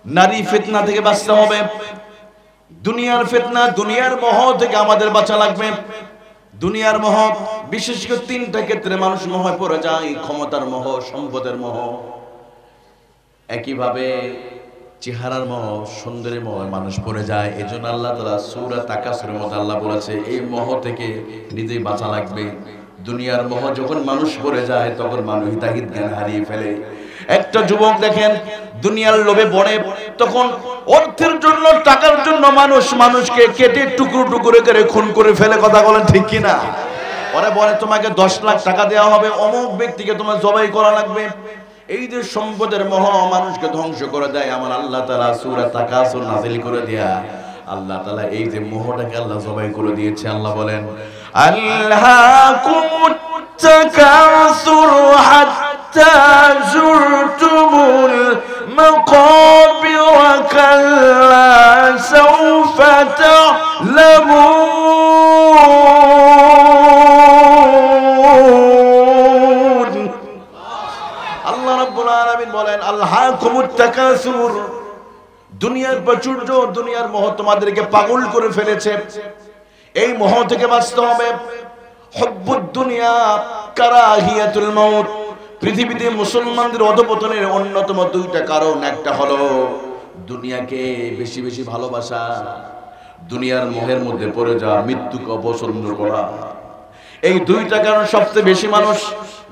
নারী ফিতনা থেকে বাঁচতে হবে, দুনিয়ার ফিতনা, দুনিয়ার মোহ থেকে আমাদের বাঁচা লাগবে। দুনিয়ার মোহ, বিশেষ করে তিনটা ক্ষেত্রে মানুষ মোহে পড়ে যায়: ক্ষমতার মোহ, সম্পদের মোহ, একইভাবে চেহারার মোহ, সুন্দরের মোহে মানুষ পড়ে যায়। এজন্য আল্লাহ তাআলা সূরা তাকাসুরের মধ্যে আল্লাহ বলেছে এই মোহ থেকে নিজেই বাঁচা লাগবে। দুনিয়ার মোহ যখন মানুষ পড়ে যায় তখন মানুষ হিতাহিত জ্ঞান হারিয়ে ফেলে। একটা যুবক দেখেন দুনিয়ার লোভে পড়ে, তখন অর্থের জন্য, টাকার জন্য মানুষ মানুষকে কেটে টুকরো টুকরো করে খুন করে ফেলে। কথা বলেন ঠিক কিনা? ওরা বলে তোমাকে 10 লাখ টাকা দেওয়া হবে, অমুক ব্যক্তিকে তোমার জবাই করা লাগবে। এই যে সম্পদের মোহ মানুষকে ধ্বংস করে দেয়, আমার আল্লাহ তাআলা সূরা তাকাসুর নাযিল করে দেয়া আল্লাহ তাআলা এই যে মোহটাকে আল্লাহ জবাই করে দিয়েছে। আল্লাহ বলেন আল্লাকুমুত তাকাসুর হাত্তা যুরতুমুল মাকাবির কাল্লা সাওফা তা'লামুন। আল্লাহ রাব্বুল আলামিন বলেন আল্লাকুমুত তাকাসুর, দুনিয়ার প্রাচুর্য, দুনিয়ার মোহ তোমাদেরকে পাগল করে ফেলেছে। এই মোহ থেকে বাঁচতে হবে। হুব্বুদ দুনিয়া কারাহিয়াতুল মাউত। পৃথিবীতে মুসলমানদের অধঃপতনের অন্যতম দুইটা কারণ, একটা হলো দুনিয়াকে বেশি বেশি ভালোবাসা, দুনিয়ার মোহের মধ্যে পড়ে যাওয়া, মৃত্যুকে অপছন্দ করা। এই দুইটা কারণ সবচেয়ে বেশি মানুষ,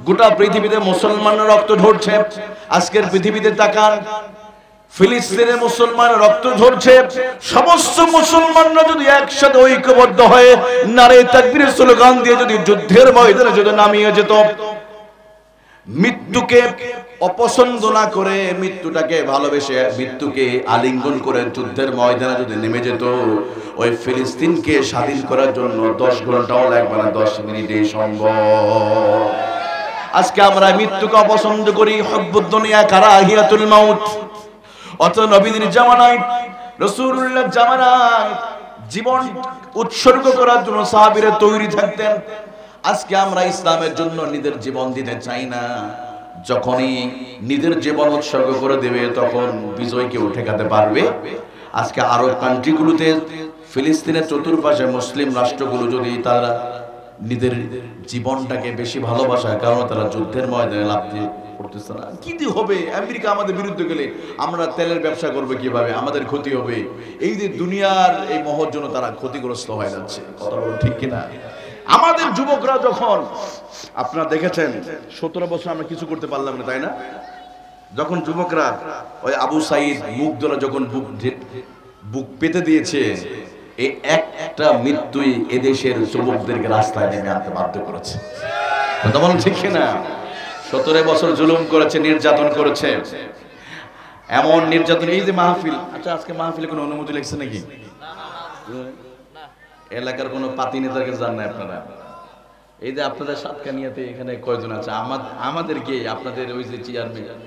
গোটা পৃথিবীতে মুসলমানের রক্ত ঝরছে। আজকের পৃথিবীতে তাকান, ফিলিস্তিনের মুসলমান রক্ত ঝরছে। সমস্ত মুসলমানরা যদি একসাথে ঐক্যবদ্ধ হয়ে নারে তাকবীরের স্লোগান দিয়ে যদি যুদ্ধের ময়দানে যদি নামিয়ে যেত, মৃত্যুকে অপছন্দ না করে, মৃত্যুটাকে ভালোবেসে, মৃত্যুকে আলিঙ্গন করে যুদ্ধের ময়দানে যদি নেমে যেত, ওই ফিলিস্তিনকে স্বাধীন করার জন্য 10 ঘন্টাও লাগবে না, 10 মিনিটেই সম্ভব। আজকে আমরা মৃত্যুকে অপছন্দ করি। হুব্বুদ দুনিয়া কারাহিয়াতুল মাউত। অত নবীদের জামানায়, রাসূলুল্লাহর জামানায় জীবন উৎসর্গ করার জন্য সাহাবীরা তৈরি থাকতেন। আজকে আমরা ইসলামের জন্য নিজের জীবন দিতে চাই না। যখনই নিজের জীবন উৎসর্গ করে দেবে তখন বিজয়কে ঠেকাতে পারবে। আজকে আরব কান্ট্রিগুলোতে, ফিলিস্তিনের চতুর্পাশে মুসলিম রাষ্ট্রগুলো যদি তারা নিজের জীবনটাকে বেশি ভালোবাসার কারণে তারা যুদ্ধের ময়দানে লাফ দিয়ে পড়তেছে না। কি দিয়ে হবে? আমেরিকা আমাদের বিরুদ্ধে গেলে আমরা তেলের ব্যবসা করবো কিভাবে? আমাদের ক্ষতি হবে। এই যে দুনিয়ার এই মোহর জন্য তারা ক্ষতিগ্রস্ত হয়ে যাচ্ছে। কথা বলো ঠিক কিনা? আমাদের যুবকরা যখন, আপনারা দেখেছেন 17 বছর আমরা কিছু করতে পারলাম না, তাই না? যখন যুবকরা ওই আবু সাঈদ মুগ্ধরা যখন বুক পেতে দিয়েছে, এই একটা মৃত্যুই এদেশের যুবকদেরকে রাস্তায় নেমে আনতে বাধ্য করেছে। কথা বলেন ঠিক কিনা? 17 বছর জুলুম করেছে, নির্যাতন করেছে, এমন নির্যাতন। এই যে মাহফিল, আচ্ছা আজকে মাহফিলে কোনো অনুমতি লেগেছে নাকি? এলাকার কোনো পাতি নেতাকে জান না আপনারা? এই যে আপনাদের সাতকানিয়াতে এখানে কয়জন আছে? আমাদেরকে আপনাদের ওই যে চেয়ারম্যান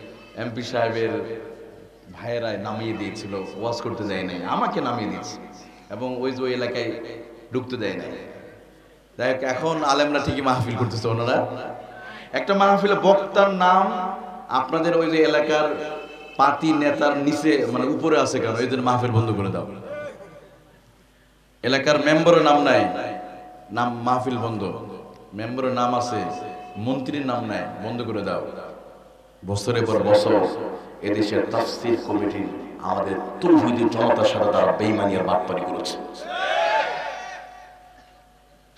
এমপি সাহেবের ভাইয়েরা নামিয়ে দিয়েছিল, ওয়াজ করতে যায় নাই, আমাকে নামিয়ে দিয়েছে, এবং ওই যে ওই এলাকায় ঢুকতে দেয় নাই। দেখ এখন আলেমরা ঠিকই মাহফিল করতেছে। ওনারা একটা মাহফিলে বক্তার নাম আপনাদের ওই যে এলাকার পাতি নেতার নিচে, মানে উপরে আছে, কেন এদের মাহফিল বন্ধ করে দাও। এলাকার মেম্বারের নাম নাই, নাম মাহফিল বন্ধ। মেম্বারের নাম আছে, মন্ত্রীর নাম নাই, বন্ধ করে দাও। বছরের পর বছর এদেশের তাফসীর কমিটি আমাদের তৌহিদি জনতার সাথে তারা বেঈমানি আর বাটপারি করেছে।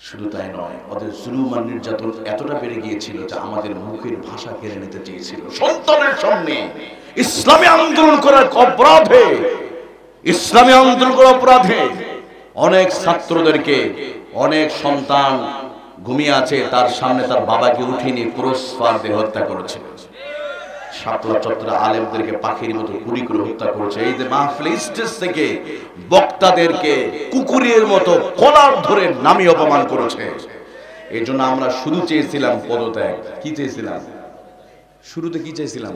শুধু তাই নয়, ওদের জুলুম আর নির্যাতন এতটা বেড়ে গিয়েছিল যে আমাদের মুখের ভাষা কেড়ে নিতে চেয়েছিল। সন্তানের সামনে ইসলামী আন্দোলন করার অপরাধে, ইসলামী আন্দোলন করার অপরাধে অনেক ছাত্রদেরকে, অনেক সন্তান ঘুমিয়ে আছে, তার সামনে তার বাবাকে উঠিয়ে নিয়ে ক্রসফার দিয়ে হত্যা করেছে। শাপলা চত্বরে আলেমদেরকে পাখির মতো গুলি করে হত্যা করেছে। এই যে মাহফিল স্টেজ থেকে বক্তাদেরকে কুকুরের মতো কলার ধরে নামিয়ে অপমান করেছে। এই জন্য আমরা শুধু চেয়েছিলাম পদত্যাগ। কি চেয়েছিলাম? শুরুতে কি চেয়েছিলাম?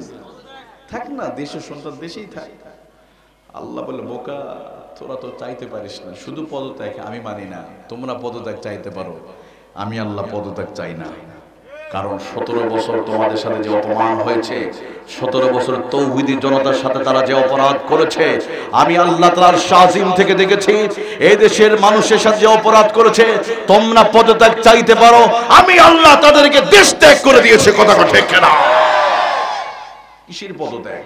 থাক না, দেশের সন্তান দেশেই থাক। আল্লাহ বলে, বোকা, তোরা তো চাইতে পারিস না, শুধু পদত্যাগ আমি মানি না। তোমরা পদত্যাগ চাইতে পারো, আমি আল্লাহ পদত্যাগ চাই না। কারণ 17 বছর তোমাদের সাথে যে অপমান হয়েছে, 17 বছর তৌহিদি জনতার সাথে তারা যে অপরাধ করেছে, আমি আল্লাহ তাআলার শাজিম থেকে দেখেছি এই দেশের মানুষের সাথে যে অপরাধ করেছে। তোমরা পদত্যাগ চাইতে পারো, আমি আল্লাহ তাদেরকে দেশ ত্যাগ করে দিয়েছে। কথা ঠিক কিনা? কিসের পদত্যাগ?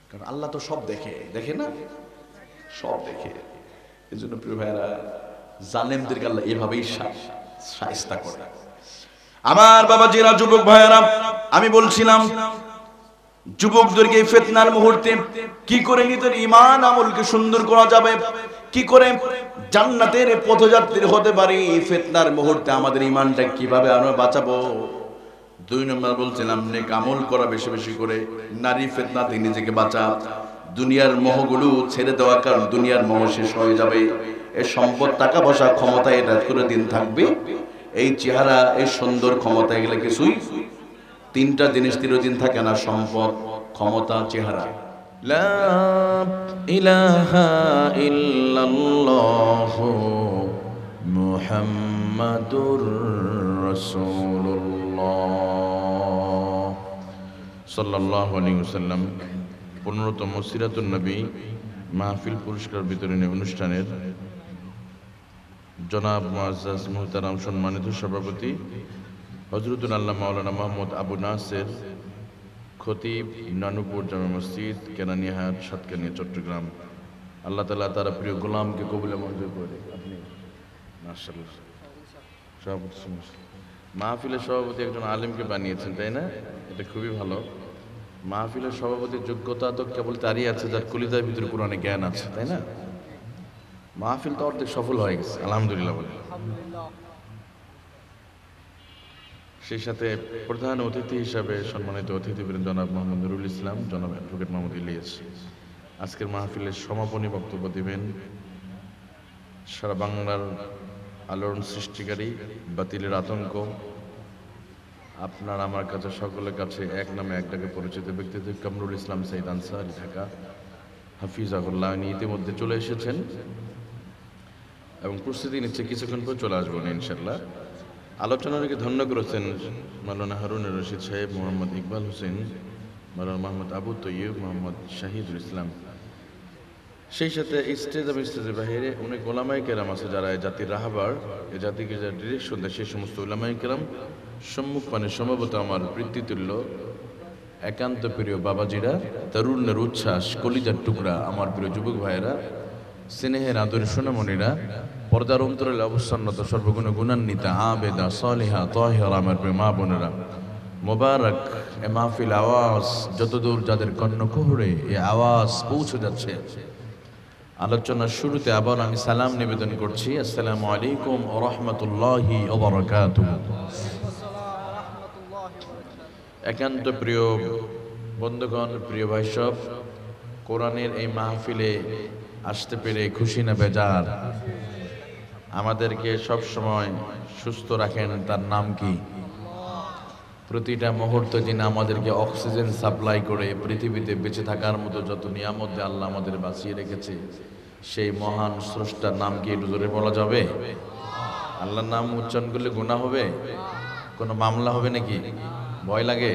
কারণ আল্লাহ তো সব দেখে, দেখে না? সব দেখে। এই জন্য প্রিয় ভাইরা, জালেমদেরকে আল্লাহ এভাবেই শায়েস্তা করে। আমার বাবাজিরা, যুবক ভাইয়েরা, আমি বলছিলাম যুবকদেরকে এই ফিতনার মুহূর্তে কি করে নিজের ঈমান আমলকে সুন্দর করা যাবে, কি করে জান্নাতের পথযাত্রী হতে পারি, এই ফিতনার মুহূর্তে আমাদের ঈমানটা কিভাবে আমরা বাঁচাবো। 2 নম্বর বলছিলাম নেক আমল করা বেশি বেশি করে, নারী ফিতনা থেকে নিজেকে বাঁচা, দুনিয়ার মোহগুলো ছেড়ে দেওয়া, কারণ দুনিয়ার মোহ শেষ হয়ে যাবে। এই সম্পদ, টাকা পয়সা, ক্ষমতা এটা করে দিন থাকবে, এই চেহারা, এই সুন্দর ক্ষমতা, এগুলো কিছুই, 3টা জিনিস চিরদিন থাকে না, সম্পদ, ক্ষমতা, চেহারা। লা ইলাহা ইল্লাল্লাহু মুহাম্মাদুর রাসূলুল্লাহ সাল্লাল্লাহু আলাইহি ওয়াসাল্লাম 15তম সিরাতুন নবী মাহফিল পুরস্কার বিতরণী অনুষ্ঠানের জনাব মুআজ্জাজ মুহতারাম সম্মানিত সভাপতি হযরতুল আল্লামা মাওলানা মুহাম্মদ আবু নাসের, খতিব, নানুপুর জামে মসজিদ, কেরানীহাট, সাতকানিয়া, চট্টগ্রাম। আল্লাহ তাআলা তার প্রিয় গোলামকে কবুল মঞ্জুর করে। আপনি মাশাআল্লাহ সভাপতি, মাহফিলের সভাপতি একজন আলেমকে বানিয়েছেন, তাই না? এটা খুবই ভালো। মাহফিলের সভাপতির যোগ্যতা তো কেবল তারই আছে যার কলিজার ভিতরে কোরআনে জ্ঞান আছে, তাই না? মাহফিল তো অর্ধেক সফল হয়ে গেছে, আলহামদুলিল্লাহ বলে। সেই সাথে প্রধান অতিথি হিসাবে সম্মানিত অতিথিবৃন্দ জনাব মোহাম্মদ নুরুল ইসলাম, জনাব অ্যাডভোকেট মোহাম্মদ ইলিয়াস আজকের মাহফিলের সমাপনী বক্তব্য দিবেন। সারা বাংলার আলোড়ন সৃষ্টিকারী, বাতিলের আতঙ্ক, আপনার আমার কাছে, সকলের কাছে এক নামে এক ডাকে পরিচিত ব্যক্তিত্ব কামরুল ইসলাম সাইদ আনসারী, ঢাকা, হাফিজাহুল্লাহ, ইতিমধ্যে চলে এসেছেন এবং প্রস্তুতি নিচ্ছে, কিছুক্ষণ পর চলে আসবেন ইনশাআল্লাহ। আলোচনাকে ধন্য করেছেন মাওলানা হারুন রশিদ সাহেব, মোহাম্মদ ইকবাল হোসেন, মাওলানা মোহাম্মদ আবু তৈয়ব, মোহাম্মদ শাহিদুল ইসলাম। সেই সাথে স্টেজের বাহিরে অনেক ওলামায়ে কেরাম আছে যারা এই জাতির রাহবার, এই জাতিকে যারা ডিরেকশন দেয়, সেই সমস্ত ওলামায়ে কেরাম সম্মুখ পানে সম্ভবত আমার পিতৃতুল্য একান্ত প্রিয় বাবাজিরা, তরুণের উচ্ছ্বাস, কলিজার টুকরা, আমার প্রিয় যুবক ভাইয়েরা, স্নেহের আদর সোনামণিরা, পর্দার অন্তরালে অবস্থানরত সর্বগুণ গুণান্বিতা, আবেদা, সালিহা, তাহেরা, আমার প্রিয় মা বোনেরা, মোবারক এ মাহফিল আওয়াজ যতদূর যাদের কর্ণকুহরে এ আওয়াজ পৌঁছে যাচ্ছে। আলোচনার শুরুতে আবার আমি সালাম নিবেদন করছি, আসসালামু আলাইকুম ওয়া রাহমাতুল্লাহি ওয়া বারাকাতুহু। একান্ত প্রিয় বন্ধুগণ, প্রিয় ভাই সব, কোরআনের এই মাহফিলে আসতে পেরে খুশি না বেজার? আমাদেরকে সব সময় সুস্থ রাখেন, তার নাম কি? প্রতিটা মুহূর্তে যিনি আমাদেরকে অক্সিজেন সাপ্লাই করে পৃথিবীতে বেঁচে থাকার মতো যত নিয়ামত আল্লাহ আমাদের বাঁচিয়ে রেখেছে, সেই মহান স্রষ্টার নাম কি একটু জোরে বলা যাবে? আল্লাহর নাম উচ্চারণ করলে গুনাহ হবে? কোনো মামলা হবে নাকি? ভয় লাগে?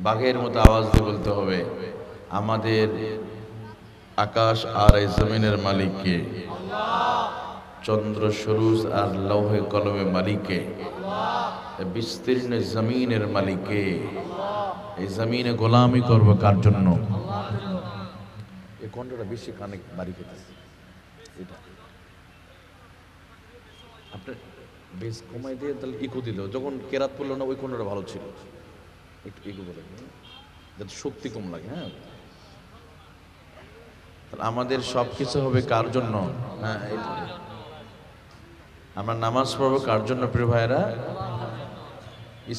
বাঘের মতো আওয়াজ দিয়ে বলতে হবে, আমাদের আকাশ আর এই জমিনের মালিক কে? চন্দ্র সরুজ আর লৌহে কলমে মালিক কে? বিস্তীর্ণ জমিনের মালিক কে? এই জমিনে গোলামি করব কার জন্য? এই কণ্ঠটা বেশি কানে বাড়ি খেতেছে, এটা আপনার বেশ কমাই দিয়ে তাহলে ইকো দিল, যখন কেরাত পড়লো না ওই কণ্ঠটা ভালো ছিল, একটু ইকো করে যাতে শক্তি কম লাগে। হ্যাঁ, আমাদের সব কিছু হবে কার জন্য? হ্যাঁ, আমরা নামাজ পড়বো কার জন্য প্রিয় ভাইয়েরা?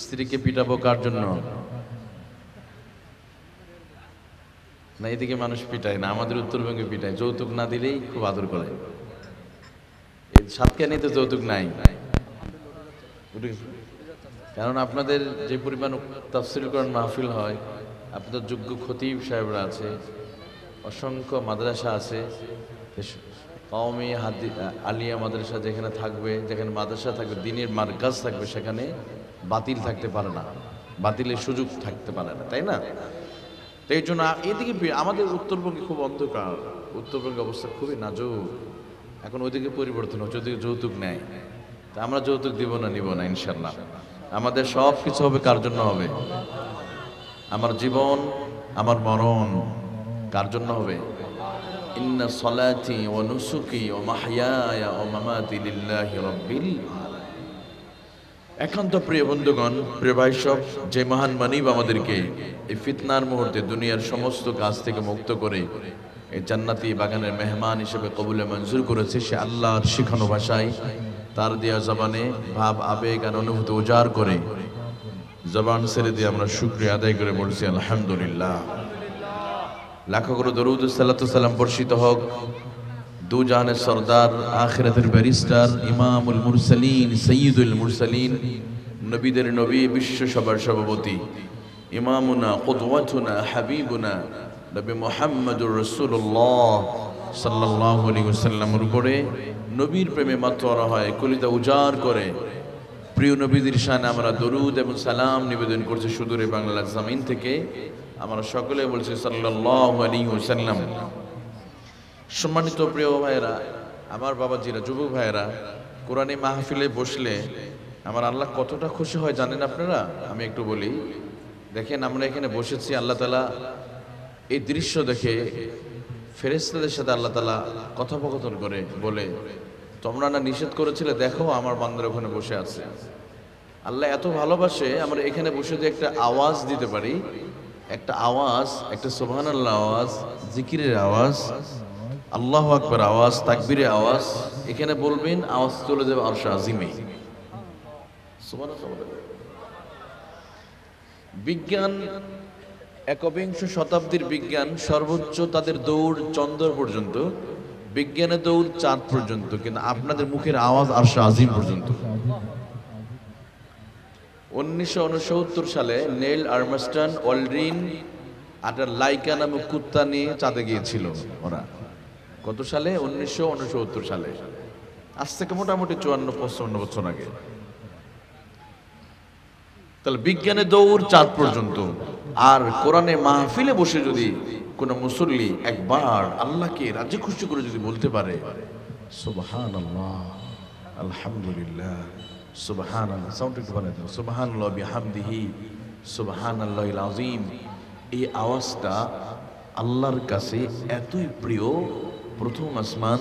স্ত্রীকে পিটাবো কার জন্য? না, এদিকে মানুষ পিটায় না, আমাদের উত্তরবঙ্গে পিটায়, যৌতুক না দিলেই খুব আদর করে। সাতকানিয়াতে যৌতুক নাই, কারণ আপনাদের যে পরিমাণ তাফসীর কোরআন মাহফিল হয়, আপনাদের যোগ্য খতিব সাহেবরা আছে, অসংখ্য মাদ্রাসা আছে, কওমি আলিয়া মাদ্রাসা যেখানে থাকবে, যেখানে মাদ্রাসা থাকবে, দ্বীনের মারকাজ থাকবে, সেখানে বাতিল থাকতে পারে না, বাতিলের সুযোগ থাকতে পারে না, তাই না? তো এই জন্য এদিকে আমাদের উত্তরবঙ্গে খুব অন্ধকার, উত্তরবঙ্গে অবস্থা খুবই নাজুক। এখন ওইদিকে পরিবর্তন হচ্ছে, ওইদিকে যৌতুক নেয়। তা আমরা যৌতুক দিব না, নিব না ইনশাল্লাহ। আমাদের সব কিছু হবে কার জন্য হবে? আমার জীবন, আমার মরণ কার জন্য হবে? ইন্না সলাতি ওয়া নুসুকি ওয়া মাহইয়ায়া ওয়া মামাতি লিল্লাহি রাব্বিল আলামিন। একান্ত প্রিয় বন্ধুগণ, প্রিয় ভাই সব, যে মহান মানিব আমাদেরকে এই ফিতনার মুহূর্তে দুনিয়ার সমস্ত কাজ থেকে মুক্ত করে এই জান্নাতি বাগানের মেহমান হিসেবে কবুলে মঞ্জুর করেছে, সে আল্লাহর শিখানো ভাষায় তার দেয়া জবানে ভাব, আবেগ আর অনুভূতি উজাড় করে জবান ছেড়ে দিয়ে আমরা শুকরিয়া আদায় করে বলছি আলহামদুলিল্লাহ। লাখো করে দরুদ সালাতু সালাম বর্ষিত হোক দু জাহানের সরদার, আখিরাতের ব্যারিস্টার, ইমামুল মুরসালিন, সাইয়্যিদুল মুরসালিন, নবীদের নবী, বিশ্ব সবার সভাপতি, ইমামুনা, কুদওয়াতুনা, হাবিবুনা নবী মুহাম্মদুর রাসূলুল্লাহ সাল্লাল্লাহু আলাইহি ওয়াসাল্লামের উপরে নবীর প্রেমে মাতোয়ারা হয়, কলিজা উজাড় করে প্রিয় নবীদের শানে আমরা দরুদ এবং সালাম নিবেদন করছি সুদূরে বাংলার জমিন থেকে। আমরা সকলে বলছি সাল্লাল্লাহু আলাইহি ওয়াসাল্লাম। সম্মানিত প্রিয় ভাইয়েরা, আমার বাবাজিরা, যুবক ভাইয়েরা, কোরআনী মাহফিলে বসলে আমার আল্লাহ কতটা খুশি হয় জানেন আপনারা? আমি একটু বলি। দেখেন, আমরা এখানে বসেছি, আল্লাহ তাআলা এই দৃশ্য দেখে ফেরেশতাদের সাথে আল্লাহ তাআলা কথোপকথন করে বলে, তোমরা না নিষেধ করেছিলে, দেখো আমার বান্দারা ওখানে বসে আছে। আল্লাহ এত ভালোবাসে, আমরা এখানে বসে যে একটা আওয়াজ দিতে পারি, একটা আওয়াজ, একটা সুবহানাল্লাহ আওয়াজ, জিকিরের আওয়াজ, আল্লাহু আকবার আওয়াজ, তাকবীরের আওয়াজ এখানে বলবেন, আওয়াজ চলে যাবে আরশ আজিমে। সুবহানাল্লাহ। বিজ্ঞান, একবিংশ শতাব্দীর বিজ্ঞান সর্বোচ্চ তাদের দৌড় চন্দ্র পর্যন্ত, বিজ্ঞানের দৌড় চাঁদ পর্যন্ত, কিন্তু আপনাদের মুখের আওয়াজ আরশ আজিম পর্যন্ত। 1969 সালে নেইল আর্মস্ট্রং, অলড্রিন আর লাইকা নামক কুত্তা নিয়ে চাঁদে গিয়েছিল ওরা। কত সালে? 1969 সালে, আজ থেকে মোটামুটি 54-55 বছর আগে। তাহলে বিজ্ঞানের দৌড় চাঁদ পর্যন্ত। আর কোরআনে মাহফিলে বসে যদি কোনো মুসল্লি একবার আল্লাহকে রাজি খুশি করে যদি বলতে পারে সুবহানাল্লাহ, আলহামদুলিল্লাহ, সুবহানাল্লাহ, সাউন্ড একটু বাড়াই দাও, সুবহানাল্লাহ বিহামদিহি, সুবহানাল্লাহিল আযীম, এই আওয়াজটা আল্লাহর কাছে এতই প্রিয়, প্রথম আসমান,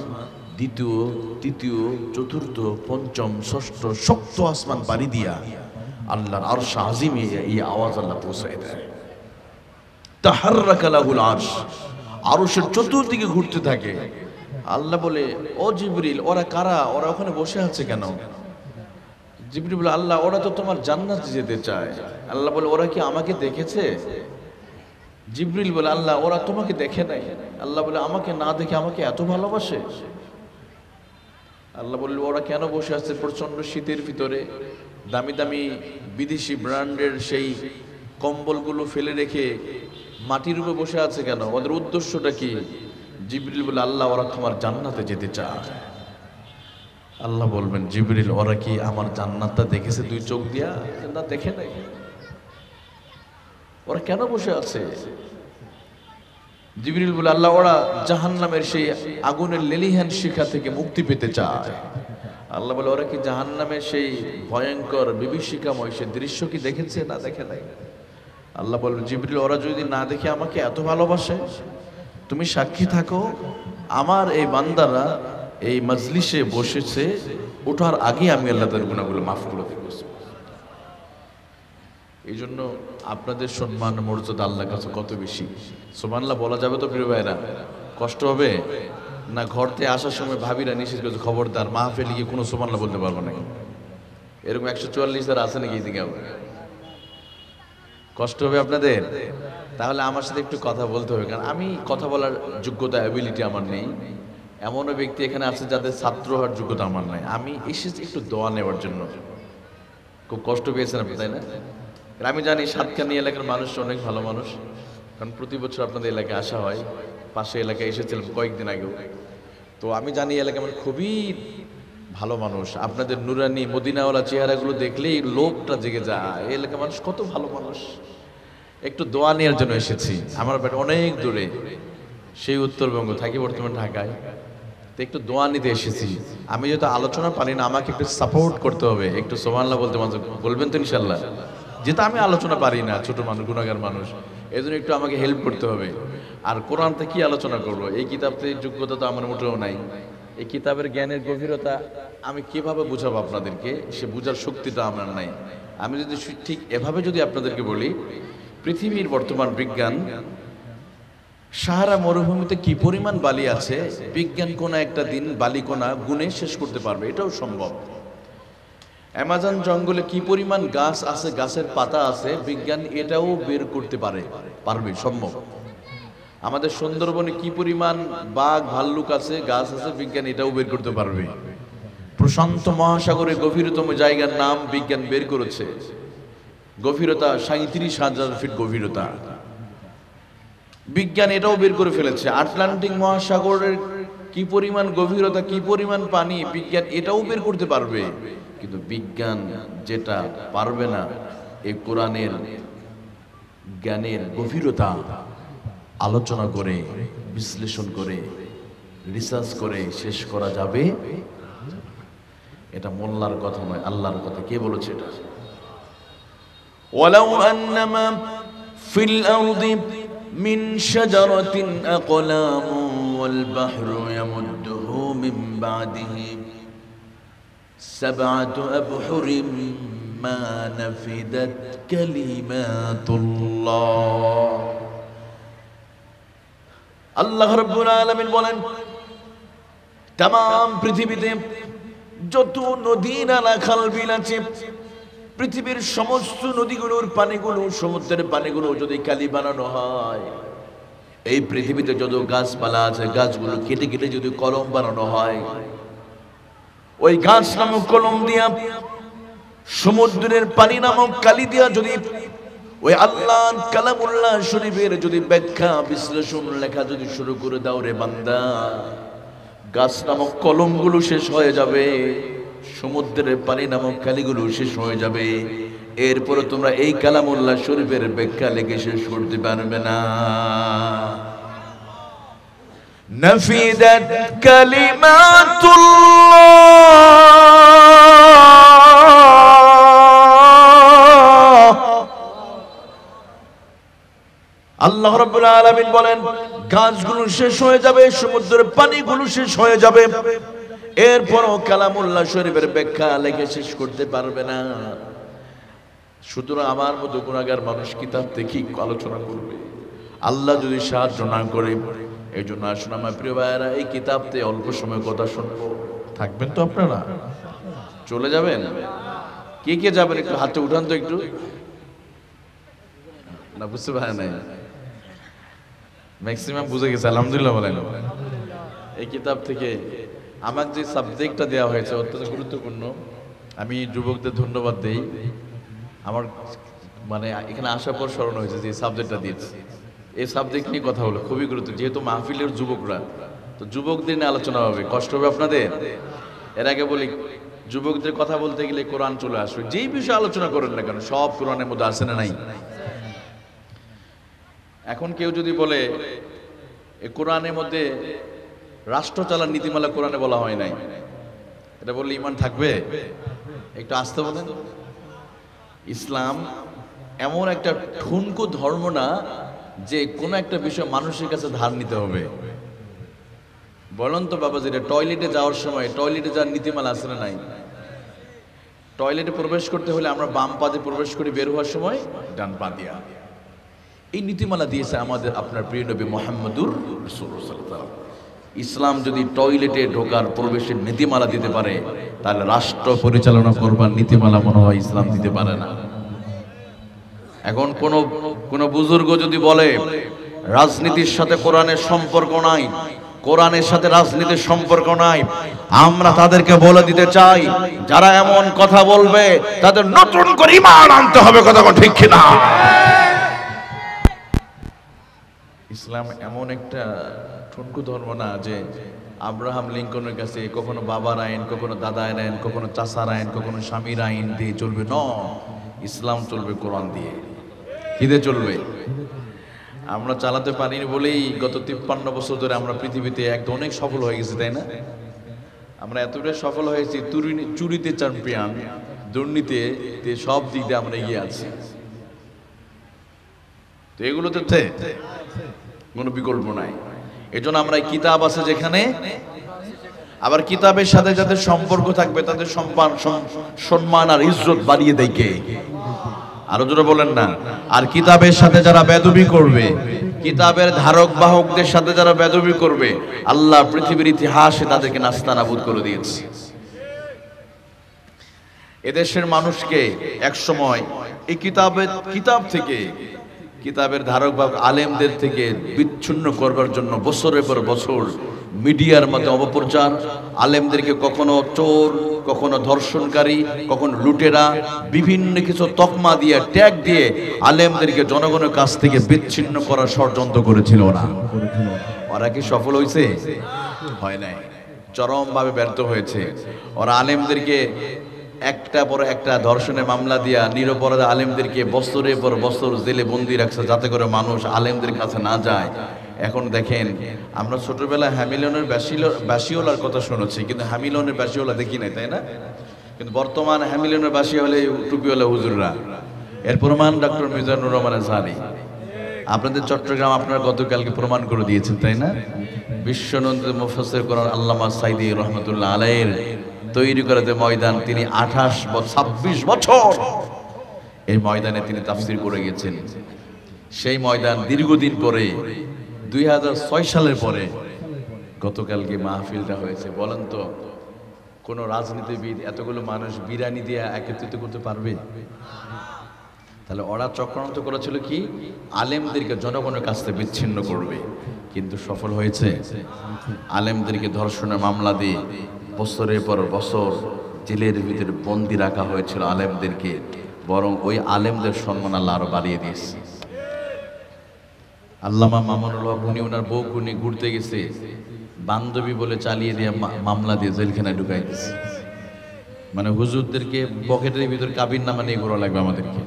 দ্বিতীয়, তৃতীয়, চতুর্থ, পঞ্চম, ষষ্ঠ, সপ্ত আসমান পাড়ি দিয়া আল্লাহর আরশ আজিমে এই আওয়াজ আল্লাহ পৌঁছায় দেয়। তাহাররাকা লাহুল আরশ, আরশের চতুর্দিকে ঘুরতে থাকে। আল্লাহ বলে, ও জিবরিল, ওরা কারা? ওরা ওখানে বসে আছে কেন? জিবরিল বলে, আল্লাহ, ওরা তো তোমার জান্নাতে যেতে চায়। আল্লাহ বলে, ওরা কি আমাকে দেখেছে? জিবরিল বলে, আল্লাহ, ওরা তোমাকে দেখে নাই। আল্লাহ বলে, আমাকে না দেখে আমাকে এত ভালোবাসে? আল্লাহ বলল, ওরা কেন বসে আছে প্রচন্ড শীতের ভিতরে? দামি দামি বিদেশি ব্র্যান্ডের সেই কম্বলগুলো ফেলে রেখে মাটির উপরে বসে আছে কেন? ওদের উদ্দেশ্যটা কি? জিবরিল বলে, আল্লাহ, ওরা তোমার জান্নাতে যেতে চায়। আল্লাহ বলবেন, জিবরিল, ওরা কি আমার জান্নাতটা দেখেছে দুই চোখ দিয়া? না, দেখে নাই। ওরা কেন বসে আছে? জিবরিল বলে, আল্লাহ, ওরা জাহান্নামের সেই আগুনের লেলিহান শিখা থেকে মুক্তি পেতে চায়। আল্লাহ বলে, ওরা কি জাহান্নামের সেই ভয়ঙ্কর বিভীষিকাময় সে দৃশ্য কি দেখেছে? না, দেখে নাই। আল্লাহ বলবেন, জিবরিল, ওরা যদি না দেখে আমাকে এত ভালোবাসে, তুমি সাক্ষী থাকো, আমার এই বান্দারা এই মজলিসে বসেছে, ওঠার আগে আমি আল্লাহ তার গুনাহগুলো মাফ করে দেব। এই জন্য আপনাদের সম্মান মর্যাদা আল্লাহর কাছে কত বেশি। সুবহানাল্লাহ বলা যাবে তো প্রিয় ভাইরা? কষ্ট হবে না? ঘর থেকে আসার সময় ভাবিরা নিষেধ করেছে, খবরদার মাহফিলে গিয়ে কোনো সুবহানাল্লাহ বলতে পারবো না। এরকম 144 বার আছে নাকি এদিকে? কষ্ট হবে আপনাদের? তাহলে আমার সাথে একটু কথা বলতে হবে, কারণ আমি কথা বলার যোগ্যতা, অ্যাবিলিটি আমার নেই। এমনও ব্যক্তি এখানে আছে যাদের ছাত্র হওয়ার যোগ্যতা আমার নাই। আমি এসেছি একটু দোয়া নেওয়ার জন্য। খুব কষ্ট পেয়েছেন আপনি, তাই না? আমি জানি সাতকানি এলাকার মানুষ অনেক ভালো মানুষ, কারণ প্রতি বছর আপনাদের এলাকায় আসা হয়। পাশে এলাকায় এসেছিলাম কয়েকদিন আগেও। তো আমি জানি এলাকা আমার খুবই ভালো মানুষ, আপনাদের নুরানি মদিনাওয়ালা চেহারাগুলো দেখলেই লোভটা জেগে যায়। এই এলাকার মানুষ কত ভালো মানুষ। একটু দোয়া নেওয়ার জন্য এসেছি। আমার বাড়ি অনেক দূরে, সেই উত্তরবঙ্গ, থাকি বর্তমান ঢাকায়। তো একটু দোয়া নিতে এসেছি। আমি যেহেতু আলোচনা পারি না, আমাকে একটু সাপোর্ট করতে হবে। একটু সুবহানাল্লাহ বলবেন তো ইনশাল্লাহ? যেটা আমি আলোচনা পারি না, ছোট মানুষ, গুনাহগার মানুষ, এই জন্য একটু আমাকে হেল্প করতে হবে। আর কোরআনতে কি আলোচনা করবো? এই কিতাবতে যোগ্যতা তো আমার মোটেও নাই। এই কিতাবের জ্ঞানের গভীরতা আমি কিভাবে বুঝাবো আপনাদেরকে? সে বুঝার শক্তিটা আমার নাই। আমি যদি ঠিক এভাবে যদি আপনাদেরকে বলি, পৃথিবীর বর্তমান বিজ্ঞান, সাহারা মরুভূমিতে কি পরিমাণ বালি আছে, বিজ্ঞান কোন একটা দিন বালিকণা গুণে শেষ করতে পারবে, এটাও সম্ভব। অ্যামাজন জঙ্গলে কি পরিমাণ গাছ আছে, গাছের পাতা আছে, বিজ্ঞান এটাও বের করতে পারবে, সম্ভব। আমাদের সুন্দরবনে কি পরিমাণ বাঘ ভাল্লুক আছে, গাছ আছে, বিজ্ঞান এটাও বের করতে পারবে। প্রশান্ত মহাসাগরের গভীরতম জায়গার নাম বিজ্ঞান বের করেছে, গভীরতা 37,000 ফিট গভীরতা। বিজ্ঞান এটাও বের করে ফেলেছে। আটলান্টিক মহাসাগরের কি পরিমাণ গভীরতা, কি পরিমাণ পানি, বিজ্ঞান এটাও বের করতে পারবে। কিন্তু বিজ্ঞান যেটা পারবে না, এই কোরআনের জ্ঞানের গভীরতা আলোচনা করে, বিশ্লেষণ করে, রিসার্চ করে শেষ করা যাবে। এটা মোল্লার কথা নয়, আল্লাহর কথা। কে বলেছে এটা? ওয়ালাউ আন্নামা ফিল আরদি মিন শাজারাতিন আকলামু ওয়াল বাহরু ইয়ামুদ্দুহু মিন বাদিহি সাবআতু আবহুরিম মা নাফিদাত কালিমাতুল্লাহ। আল্লাহ রাব্বুল আলামিন বলেন, তাম পৃথিবীতে যত নদী নালা খাল বিল আছে, পৃথিবীর সমস্ত নদীগুলোর পানিগুলো, সমুদ্রের পানিগুলো যদি কালি বানানো হয়, এই পৃথিবীতে যত গাছপালা আছে, গাছগুলো কেটে কেটে যদি কলম বানানো হয়, ওই গাছ নামক কলম দিয়া, সমুদ্রের পানি নামক কালি দিয়া যদি ওই আল্লাহ কালামুল্লাহ শরীফের যদি ব্যাখ্যা বিশ্লেষণ লেখা যদি শুরু করে দাও রে বান্দা, গাছ নামক কলমগুলো শেষ হয়ে যাবে, সমুদ্রের পানি নামক কালিগুলো শেষ হয়ে যাবে। এরপরে তোমরা এই কালামুল্লাহ শরীফের ব্যাখ্যা লিখে শেষ করতে পারবে না। নাফিদাত কালিমাতুল্লাহ। আল্লাহ রাব্বুল আলামিন বলেন, গাছগুলো শেষ হয়ে যাবে, সমুদ্রের পানিগুলো শেষ হয়ে যাবে, এরপরও কালামুল্লাহ শরীফের ব্যাখ্যা লেখে শেষ করতে পারবে না। সুতরাং আমার মতো গুনাহগার মানুষ কিতাব থেকে আলোচনা করবে, আল্লাহ যদি সাহায্য না করে। এই জন্য আসুন আমার প্রিয় ভাইয়েরা, এই কিতাবতে অল্প সময় কথা শুনবো। থাকবেন তো আপনারা? চলে যাবেন? কে কে যাবেন একটু হাতে উঠান তো একটু। না বুঝতে পারে নাই, ম্যাক্সিমাম বুঝে গেছে, আলহামদুলিল্লাহ বলেন। এই কিতাব থেকে আমার যে সাবজেক্টটা দেওয়া হয়েছে অত্যন্ত গুরুত্বপূর্ণ। আমি যুবকদের ধন্যবাদ দেই। আমার মানে এখানে আসার পর স্মরণ হয়েছে যে সাবজেক্টটা দিয়েছি, এই সাবজেক্ট নিয়ে কথা হলো, খুবই গুরুত্ব। যেহেতু মাহফিলের যুবকরা, তো যুবকদের নিয়ে আলোচনা হবে, কষ্ট হবে আপনাদের। এর আগে বলি, যুবকদের কথা বলতে গেলে কোরআন চলে আসবে। যেই বিষয়ে আলোচনা করেন না কেন, সব কোরআনের মধ্যে আছে না নাই? এখন কেউ যদি বলে এই কোরআনের মধ্যে রাষ্ট্র চালার নীতিমালা কোরআনে বলা হয় নাই, এটা বললে ঈমান থাকবে? একটু আসতে বলেন। ইসলাম এমন একটা ঠুনকো ধর্ম না যে কোনো একটা বিষয় মানুষের কাছে ধার নিতে হবে। বলেন তো বাবা, যেটা টয়লেটে যাওয়ার সময় টয়লেটে যাওয়ার নীতিমালা আছে না নাই? টয়লেটে প্রবেশ করতে হলে আমরা বাম পা দিয়ে প্রবেশ করি, বের হওয়ার সময় ডান পা দিয়া। এই নীতিমালা দিয়েছে আমাদের আপনার প্রিয় নবী মুহাম্মদুর রাসূলুল্লাহ সাল্লাল্লাহু আলাইহি ওয়াসাল্লাম। ইসলাম যদি টয়লেটে ঢোকার প্রবেশের নীতিমালা দিতে পারে, তাহলে রাষ্ট্র পরিচালনা করবার নীতিমালা মনে হয় ইসলাম দিতে পারে না। এখন কোন বুজুর্গ যদি বলে রাজনীতির সাথে কোরআনের সম্পর্ক নাই, কোরআনের সাথে রাজনীতির সম্পর্ক নাই, আমরা তাদেরকে বলে দিতে চাই, যারা এমন কথা বলবে তাদের নতুন করে ঈমান আনতে হবে। কথা ঠিক কিনা? ইসলাম এমন একটা ঠুনকো ধর্ম না যে আব্রাহাম লিঙ্কনের কাছে কখনো বাবার আইন, কখনো দাদার আইন, কখনো চাচার আইন, কখনো স্বামীর আইন দিয়ে চলবে ন, ইসলাম চলবে কোরআন দিয়ে। কি দিয়ে চলবে? আমরা চালাতে পারিনি বলেই গত 53 বছর ধরে আমরা পৃথিবীতে একদম অনেক সফল হয়ে গেছি, তাই না? আমরা এতটাই সফল হয়েছি, চুরিতে চ্যাম্পিয়ন, দুর্নীতিতে, সব দিক দিয়ে আমরা এগিয়ে আছি। তো এগুলোতে কোনো বিকল্প নাই। এজন্য আমরা কিতাব আছে যেখানে, আবার কিতাবের সাথে যাদের সম্পর্ক থাকবে তাদের সম্মান আর ইজ্জত বাড়িয়ে দেয় কে? আরো জোরে বলেন না। আর কিতাবের সাথে যারা বেদবি করবে, কিতাবের ধারক বাহকদের সাথে যারা বেদবি করবে, আল্লাহ পৃথিবীর ইতিহাসে তাদেরকে নাস্তানাবুদ করে দিয়েছে। এদেশের মানুষকে একসময় এই কিতাব থেকে, কিতাবের ধারক বাহক আলেমদের থেকে বিচ্ছিন্ন করবার জন্য বছরের পর বছর মিডিয়ার মধ্যে অপপ্রচার, আলেমদেরকে কখনো চোর, কখনো ধর্ষণকারী, কখনো লুটেরা, বিভিন্ন কিছু তকমা দিয়ে, ট্যাগ দিয়ে আলেমদেরকে জনগণের কাছ থেকে বিচ্ছিন্ন করার ষড়যন্ত্র করেছিল ওরা। ওরা কি সফল হয়েছে? হয় নাই, চরমভাবে ব্যর্থ হয়েছে। ওরা আলেমদেরকে একটা পর একটা ধর্ষণের মামলা দিয়া নিরপরাধ আলেমদেরকে বছরের পর বছর জেলে বন্দি রাখছে, যাতে করে মানুষ আলেমদের কাছে না যায়। এখন দেখেন, আমরা ছোটবেলায় হ্যামিলনের বাসিওলার কথা শুনেছি, কিন্তু হ্যামিলনের বাসিওলা দেখি নাই, তাই না? কিন্তু বর্তমান হ্যামিলনের বাসি হলে টুপিওয়ালা হুজুররা। এর প্রমাণ ডক্টর মিজানুর রহমান আজহারী। আপনাদের চট্টগ্রাম আপনারা গতকালকে প্রমাণ করে দিয়েছেন, তাই না? বিশ্বনন্দিত মুফাসসির কোরআন আল্লামা সাইদি রহমাতুল্লাহ আলাইহির তৈরি করাতে ময়দান, তিনি 26 বছর এই ময়দানে তিনি তাফসীর করে গেছেন। সেই ময়দান দীর্ঘদিন পরে 2006 সালের পরে গতকালকে মাহফিলটা হয়েছে। বলেন তো, কোন রাজনীতিবিদ এতগুলো মানুষ বিরানি দিয়ে একত্রিত করতে পারবে? তাহলে ওরা চক্রান্ত করেছিল কি, আলেমদেরকে জনগণের কাছ থেকে বিচ্ছিন্ন করবে, কিন্তু সফল হয়েছে। আলেমদেরকে ধর্ষণের মামলা দিয়ে বছরের পর বছর জেলের ভিতরে বন্দি রাখা হয়েছিল আলেমদেরকে, বরং ওই আলেমদের সম্মান আল্লাহ আরো বাড়িয়ে দিয়েছে। আল্লামা মামুনুল হক, উনি ওনার বউকে নিয়ে ঘুরতে গেছে, বান্ধবী বলে চালিয়ে দিয়ে মামলা দিয়ে জেলখানায় ঢুকাই দিচ্ছে। মানে হুজুরদেরকে পকেটের ভিতরে কাবির নামা নিয়ে ঘোরা লাগবে আমাদেরকে।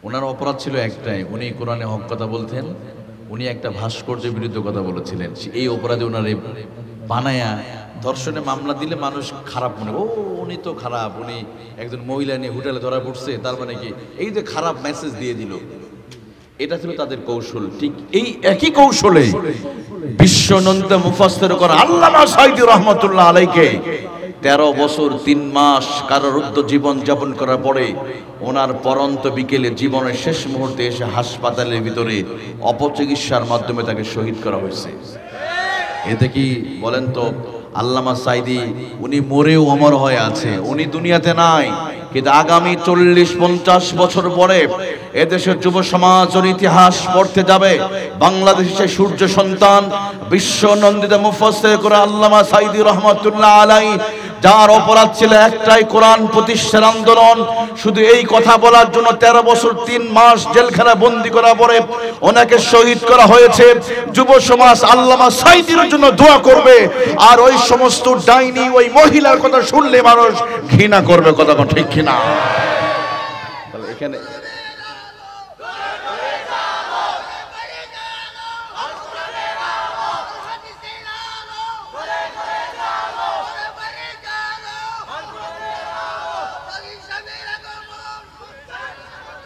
ওনার অপরাধ ছিল একটাই, উনি কোরআনে হক কথা বলতেন, উনি একটা ভাস্কর্যের বিরুদ্ধে কথা বলেছিলেন। এই অপরাধে ওনার বানায়া ধর্ষণে মামলা দিলে মানুষ খারাপ মনে, ও উনি তো খারাপ, উনি একজন মহিলা নিয়ে হোটেলে ধরা পড়ছে, তার মানে কি এই যে খারাপ মেসেজ দিয়ে দিল। এটা ছিল তাদের কৌশল। ঠিক এই একই কৌশলে বিশ্বনন্দিত মুফাসসির কোরআন আল্লামা সাইদি রহমাতুল্লাহ আলাইহিকে 13 বছর 3 মাস কারারুদ্ধ জীবন যাপন করার পরে ওনার পরন্ত বিকেলে জীবনের শেষ মুহূর্তে এসে হাসপাতালের ভিতরে অপচিকিৎসার মাধ্যমে তাকে শহীদ করা হয়েছে। এতে কি বলেন তো, আল্লামা সাইদি উনি মরেও অমর হয়ে আছে, উনি দুনিয়াতে নাই, কিন্তু আগামী 40-50 বছর পরে এদেশের যুব সমাজ ইতিহাস পড়তে যাবে। বাংলাদেশের সূর্য সন্তান বিশ্বনন্দিত মুফাসসির কোরআন আল্লামা সাইদি রহমাতুল্লাহ আলাইহি, যার অপরাধ ছিল একটাই, কোরআন প্রতিষ্ঠার আন্দোলন। শুধু এই কথা বলার জন্য 13 বছর 3 মাস জেলখানা বন্দী করার পরে ওনাকে শহীদ করা হয়েছে। যুব সমাজ আল্লামা সাইদির জন্য দোয়া করবে, আর ওই সমস্ত ডাইনি, ওই মহিলার কথা শুনলে মানুষ ঘৃণা করবে। কথা ঠিক কিনা? তাহলে এখানে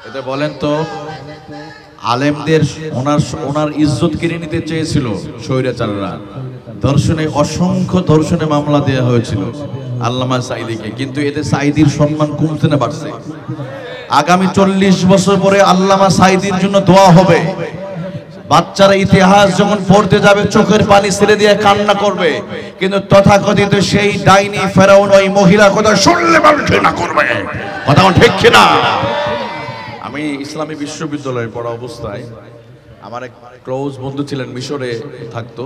এটা বলেন তো, আলেমদের ওনার ইজ্জত কেড়ে নিতে চেয়েছিল স্বৈরাচাররা। ধর্ষণে অসংখ্য ধর্ষণে মামলা দেওয়া হয়েছিল আল্লামা সাইদিকে, কিন্তু এতে সাইদির সম্মান কমছে না বাড়ছে? আগামী 40 বছর পরে আল্লামা সাইদির জন্য দোয়া হবে। বাচ্চারা ইতিহাস যখন পড়তে যাবে চোখের পানি ছেড়ে দিয়ে কান্না করবে, কিন্তু তথাকথিত সেই ডাইনি ফেরাউন ওই মহিলা কথা শুনলে মানুষ ঘৃণা করবে। কথা ঠিক কিনা? আমি ইসলামী বিশ্ববিদ্যালয়ে পড়া অবস্থায় আমার এক ক্লোজ বন্ধু ছিলেন, মিশরে থাকতো,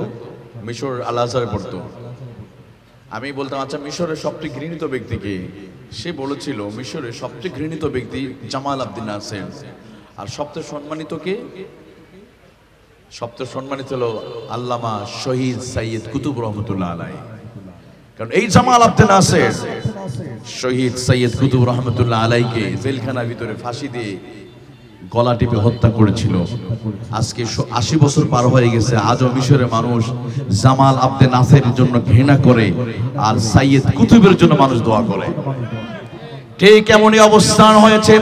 মিশর আল আজহারে পড়তো। আমি বলতাম, আচ্ছা মিশরের সবচেয়ে ঘৃণিত ব্যক্তি কে? সে বলেছিল, মিশরের সবচেয়ে ঘৃণিত ব্যক্তি জামাল আব্দিন নাসের, আর সবচেয়ে সম্মানিত কে? সবচেয়ে সম্মানিত হলো আল্লামা শহীদ সৈয়দ কুতুব রহমতুল্লাহ আলাইহি। কারণ এই জামাল আবদে নাসের শহীদ সৈয়দ কুতুব রহমতুল্লাহ আলাইকে জেলখানার ভিতরে ফাঁসি দিয়ে গলা টিপে হত্যা করেছিল। আজকে ৮০ বছর পার হয়ে গেছে, আজও মিশরের মানুষ জামাল আবদে নাসেরের জন্য ঘৃণা করে, আর সৈয়দ কুতুবের জন্য মানুষ দোয়া করে। ঠিক এমনই অবস্থান হয়েছে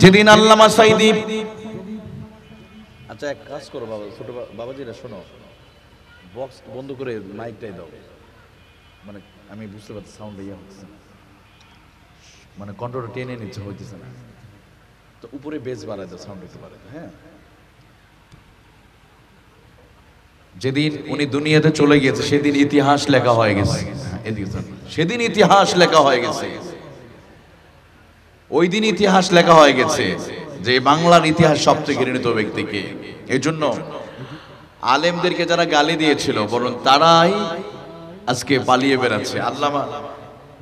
যেদিন আল্লামা সাইদি। আচ্ছা, এক কাজ করো বাবা, ছোট বাবাজিরা শোনো, বক্স বন্ধ করে মাইকটাই দাও, মানে আমি বুঝতে পারছি সাউন্ড ইয়ে হচ্ছে, মানে কন্ট্রোলটা টেনে নিচ্ছে, হইতেছে না তো উপরে বেস বাড়ায় দাও, সাউন্ড একটু বাড়ায় দাও। হ্যাঁ, যেদিন উনি দুনিয়াতে চলে গিয়েছে সেদিন ইতিহাস লেখা হয়ে গেছে। সেদিন ইতিহাস লেখা হয়ে গেছে, ওই দিন ইতিহাস লেখা হয়ে গেছে যে বাংলার ইতিহাস সবচেয়ে ঘৃণিত ব্যক্তিকে। এই জন্য আলেমদেরকে যারা গালি দিয়েছিল বরং তারাই আজকে পালিয়ে বেড়াচ্ছে। আল্লামা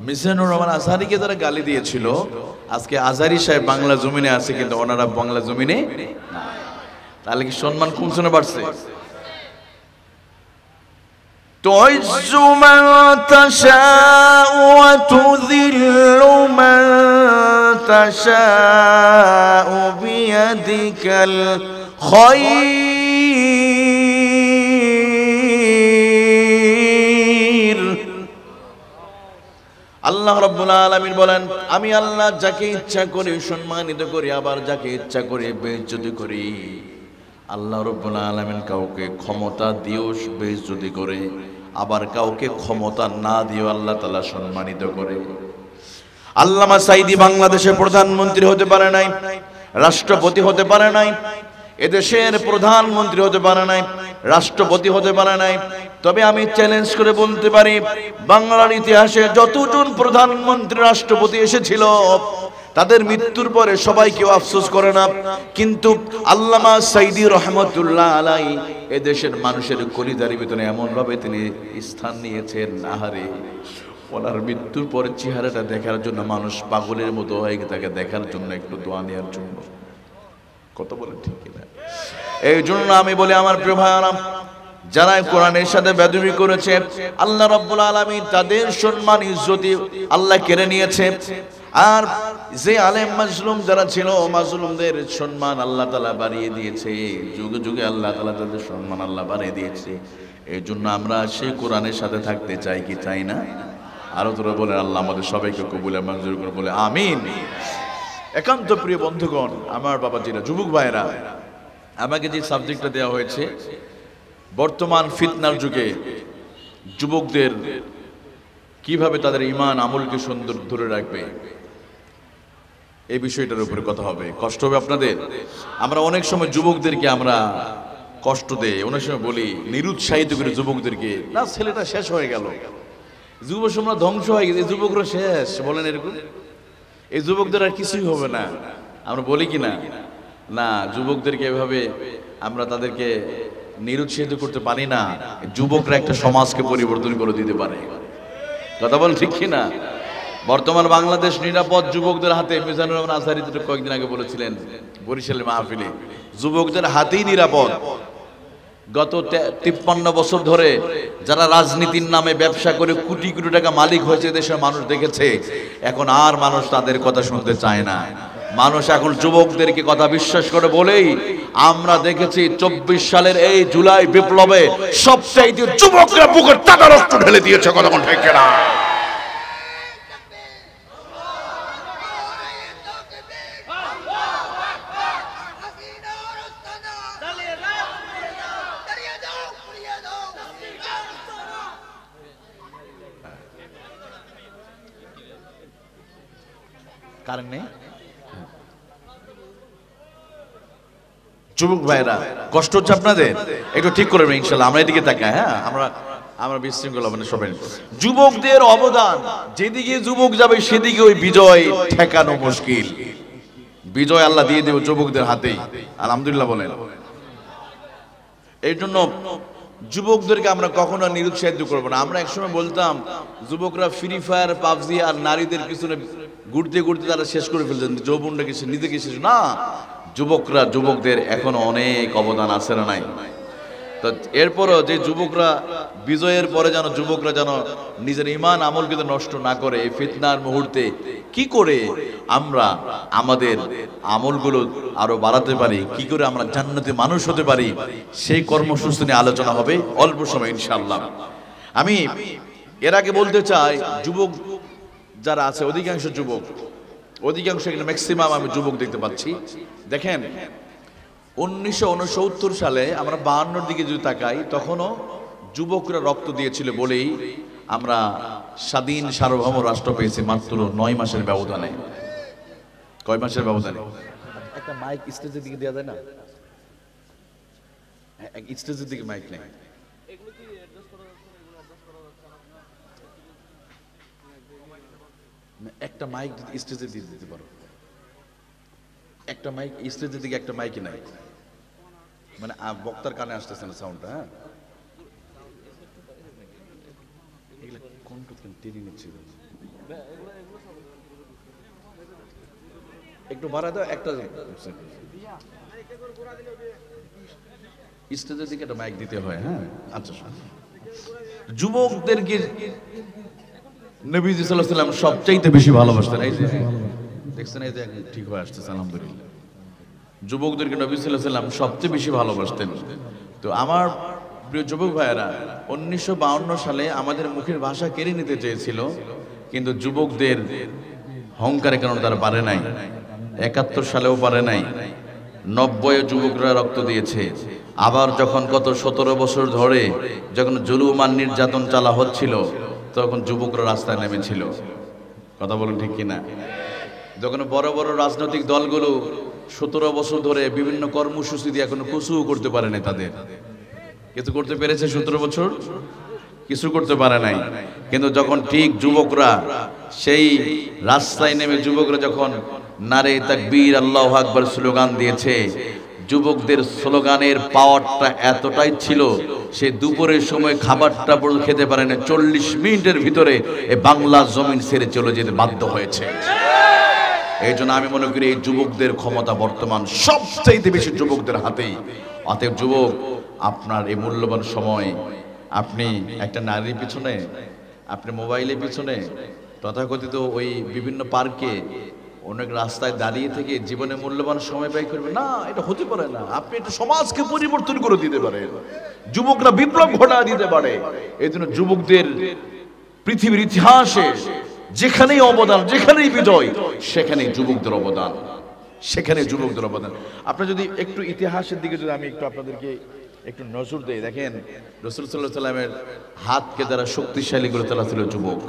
মিজানুর রহমান আজহারীকে যারা গালি দিয়েছিল, আজকে আজহারী সাহেব বাংলা জমিনে আছে, কিন্তু ওনারা বাংলা জমিনে না। তাহলে কি সম্মান কমছে বাড়ছে? تعز من تشاء وتذل من تشاء بيدك الخير। আল্লাহ রাব্বুল আলামিন বলেন, আমি আল্লাহ যাকে ইচ্ছা করি সম্মানিত করি, আবার যাকে ইচ্ছা করি বেইজ্জতি করি। আল্লাহ রাব্বুল আলামিন কাউকে ক্ষমতা দিয়েও বেইজ্জতি করে, আবার কাউকে ক্ষমতা না দিয়েও আল্লাহ তাআলা সম্মানিত করে। আল্লামা সাইদি বাংলাদেশের প্রধানমন্ত্রী হতে পারে নাই, রাষ্ট্রপতি হতে পারে নাই, এদেশের প্রধানমন্ত্রী হতে পারে নাই, রাষ্ট্রপতি হতে পারে নাই। তবে আমি চ্যালেঞ্জ করে বলতে পারি, বাংলার ইতিহাসে যতজন প্রধানমন্ত্রী রাষ্ট্রপতি এসেছিল তাদের মৃত্যুর পরে সবাই কেউ আফসোস করে না, কিন্তু আল্লামা সাইদি রহমতুল্লাহ আলাইহি এদেশের মানুষের কলিজার ভিতরে এমন ভাবে তিনি স্থান নিয়েছেন, আহারে ওনার মৃত্যুর পরে চেহারাটা দেখার জন্য মানুষ পাগলের মতো হয়ে তাকে দেখার জন্য, একটু দোয়া নেওয়ার জন্য। কত বলেন ঠিক কিনা? এই জন্য আমি বলি আমার প্রিয় ভাইরা, যারা কোরআনের সাথে বেদবি করেছে আল্লাহ রাব্বুল আলামিন তাদের সম্মান ইজ্জতি আল্লাহ কেড়ে নিয়েছে। আর যে আলেম মাজলুম যারা ছিল, মাজলুমদের সম্মান আল্লাহ তাআলা বাড়িয়ে দিয়েছে, যুগে যুগে আল্লাহ তাআলা তাদের সম্মান আল্লাহ বাড়িয়ে দিয়েছে। এই জন্য আমরা সেই কোরআনের সাথে থাকতে চাই কি চাই না? আরো তোরা বলেন, আল্লাহ আমাদের সবাইকে কবুল মঞ্জুর করে বলে আমিন। একান্ত প্রিয় বন্ধুগণ, আমার বাবাজিরা, যুবক ভাইরা, আমাকে যে সাবজেক্টটা দেওয়া হয়েছে, বর্তমান ফিতনার যুগে যুবকদের কিভাবে তাদের ঈমান আমলকে সুন্দর ধরে রাখবে, এই বিষয়টার উপরে কথা হবে। কষ্ট হবে আপনাদের। আমরা অনেক সময় যুবকদেরকে আমরা কষ্ট দেই, অনেক সময় বলি, নিরুৎসাহিত করে যুবকদেরকে, না ছেলেটা শেষ হয়ে গেল, যুব সমাজ ধ্বংস হয়ে গেছে, যুবকরা শেষ, বলেন এরকম, এই যুবকদের আর কিছুই হবে না, আমরা বলি কি না? না, যুবকদেরকে এভাবে আমরা তাদেরকে নিরুৎসাহিত করতে পারি না। যুবকরা একটা সমাজকে পরিবর্তন করে দিতে পারে। কথা বল ঠিক কি না? বর্তমান বাংলাদেশ নিরাপদ যুবকদের হাতে। মিজানুর রহমান আজহারী কয়েকদিন আগে বলেছিলেন বরিশালের মাহফিলে, যুবকদের হাতেই নিরাপদ। গত 53 বছর ধরে যারা রাজনীতির নামে ব্যবসা করে কোটি কোটি টাকা মালিক হয়েছে দেশের মানুষ দেখেছে, এখন আর মানুষ তাদের কথা শুনতে চায় না। মানুষ এখন যুবকদেরকে কথা বিশ্বাস করে বলেই আমরা দেখেছি 24 সালের এই জুলাই বিপ্লবে সবচাইতে যুবকরা বুকের টাকা রক্ত ঢেলে দিয়েছে। কতক্ষণ ঠিক না? কারণ নেই। যুবক ভাইরা, কষ্ট হচ্ছে আপনাদের, একটু ঠিক করবেন ইনশাআল্লাহ। আমরা এদিকে তাকাই, হ্যাঁ, আমরা বিশৃঙ্খল হবে না সবাই। যুবকদের অবদান, যেদিকে যুবক যাবে সেদিকে ওই বিজয় ঠেকানো মুশকিল। বিজয় আল্লাহ দিয়ে দেবে যুবকদের হাতেই, আলহামদুলিল্লাহ বলেন। এই জন্য যুবকদেরকে আমরা কখনো নিরুৎসাহিত করবো না। আমরা একসময় বলতাম যুবকরা ফ্রি ফায়ার, পাবজি আর নারীদের পিছনে ঘুরতে ঘুরতে তারা শেষ করে ফেলছেন, যৌবনটাকে নিজেকে শেষ না। যুবকদের এখনো অনেক অবদান আছে না নাই? তো এরপরও যে যুবকরা বিজয়ের পরে যেন যুবকরা যেন নিজের ঈমান আমলকে নষ্ট না করে, এই ফিতনার মুহূর্তে কি করে আমরা আমাদের আমলগুলো আরো বাড়াতে পারি, কি করে আমরা জান্নাতি মানুষ হতে পারি, সেই কর্মসূচি নিয়ে আলোচনা হবে অল্প সময় ইনশাআল্লাহ। আমি এর আগে বলতে চাই, যুবক যারা আছে অধিকাংশ এখানে ম্যাক্সিমাম আমি যুবক দেখতে পাচ্ছি। দেখেন 1969 সালে আমরা 52 দিকে যদি তাকাই, তখনও যুবকরা রক্ত দিয়েছিল বলেই আমরা স্বাধীন সার্বভৌম রাষ্ট্র পেয়েছি মাত্র 9 মাসের ব্যবধানে। কয় মাসের ব্যবধানে? একটা মাইক স্টেজের দিকে দেওয়া যায় না? স্টেজের দিকে মাইক নেই। একটা মাইক স্টেজে দিয়ে দিতে পারো, একটা মাইক স্টেজের দিকে, একটা মাইকই নাই, মানে বক্তার কানে আসতেছে না সাউন্ডটা। হ্যাঁ, এগুলা কোনটা টেনে নিচ্ছে, একটু বাড়া দাও। একটা স্টেজের দিকে একটা মাইক দিতে হয়। হ্যাঁ, আচ্ছা। যুবকদেরকে নবী সাল্লাল্লাহু আলাইহি ওয়াসাল্লাম সবচাইতে বেশি ভালোবাসতেন। এই যে দেখছেন, এই যে ঠিক হয়ে আসতেছে আলহামদুলিল্লাহ। যুবকদেরকে নবী সাল্লাল্লাহু আলাইহি ওয়াসাল্লাম সবচেয়ে বেশি ভালোবাসতেন। তো আমার প্রিয় যুবক ভাইয়েরা, 1952 সালে আমাদের মুখের ভাষা কেড়ে নিতে চেয়েছিল, কিন্তু যুবকদের অহংকারের কারণে তারা পারে নাই। 71 সালেও পারে নাই। 90 যুবকরা রক্ত দিয়েছে। আবার যখন গত 17 বছর ধরে যখন জুলুম আর নির্যাতন চালা হচ্ছিল, তখন যুবকরা রাস্তায় নেমেছিল। কথা বলুন ঠিক কিনা? যখন বড় বড় রাজনৈতিক দলগুলো 17 বছর ধরে বিভিন্ন কর্মসূচি দিয়ে এখনো কিছু করতে পারে নাই, তাদের কিছু করতে পেরেছে 17 বছর? কিছু করতে পারে নাই। কিন্তু যখন ঠিক যুবকরা সেই রাস্তায় নেমে যুবকরা যখন নারে তাকবীর আল্লাহু আকবার স্লোগান দিয়েছে, যুবকদের স্লোগানের পাওয়ারটা এতটাই ছিল, সে দুপুরের সময় খাবারটা পর্যন্ত খেতে পারে না, 40 মিনিটের ভিতরে এই বাংলা জমিন ছেড়ে চলে যেতে বাধ্য হয়েছে। এই জন্য আমি মনে করি এই যুবকদের ক্ষমতা বর্তমান সবচেয়ে বেশি যুবকদের হাতেই। অতএব যুবক, আপনার এই মূল্যবান সময় আপনি একটা নারীর পিছনে, আপনি মোবাইলের পিছনে, তথাকথিত ওই বিভিন্ন পার্কে, অনেক রাস্তায় দাঁড়িয়ে থেকে জীবনে মূল্যবান সময় ব্যয় করবে না, এটা হতে পারে না। আপনি একটা সমাজকে পরিবর্তন করে দিতে পারেন, যুবকরা বিপ্লব ঘটা দিতে পারে। এই জন্য যুবকদের পৃথিবীর ইতিহাসে যেখানেই অবদান, যেখানেই বিজয়, সেখানেই যুবকদের অবদান, সেখানে যুবকদের অবদান। আপনার যদি একটু ইতিহাসের দিকে যদি আমি একটু আপনাদেরকে একটু নজর দেই, দেখেন রাসূল সাল্লাল্লাহু আলাইহি ওয়াসাল্লামের হাতকে যারা শক্তিশালী করে তোলা ছিল যুবক।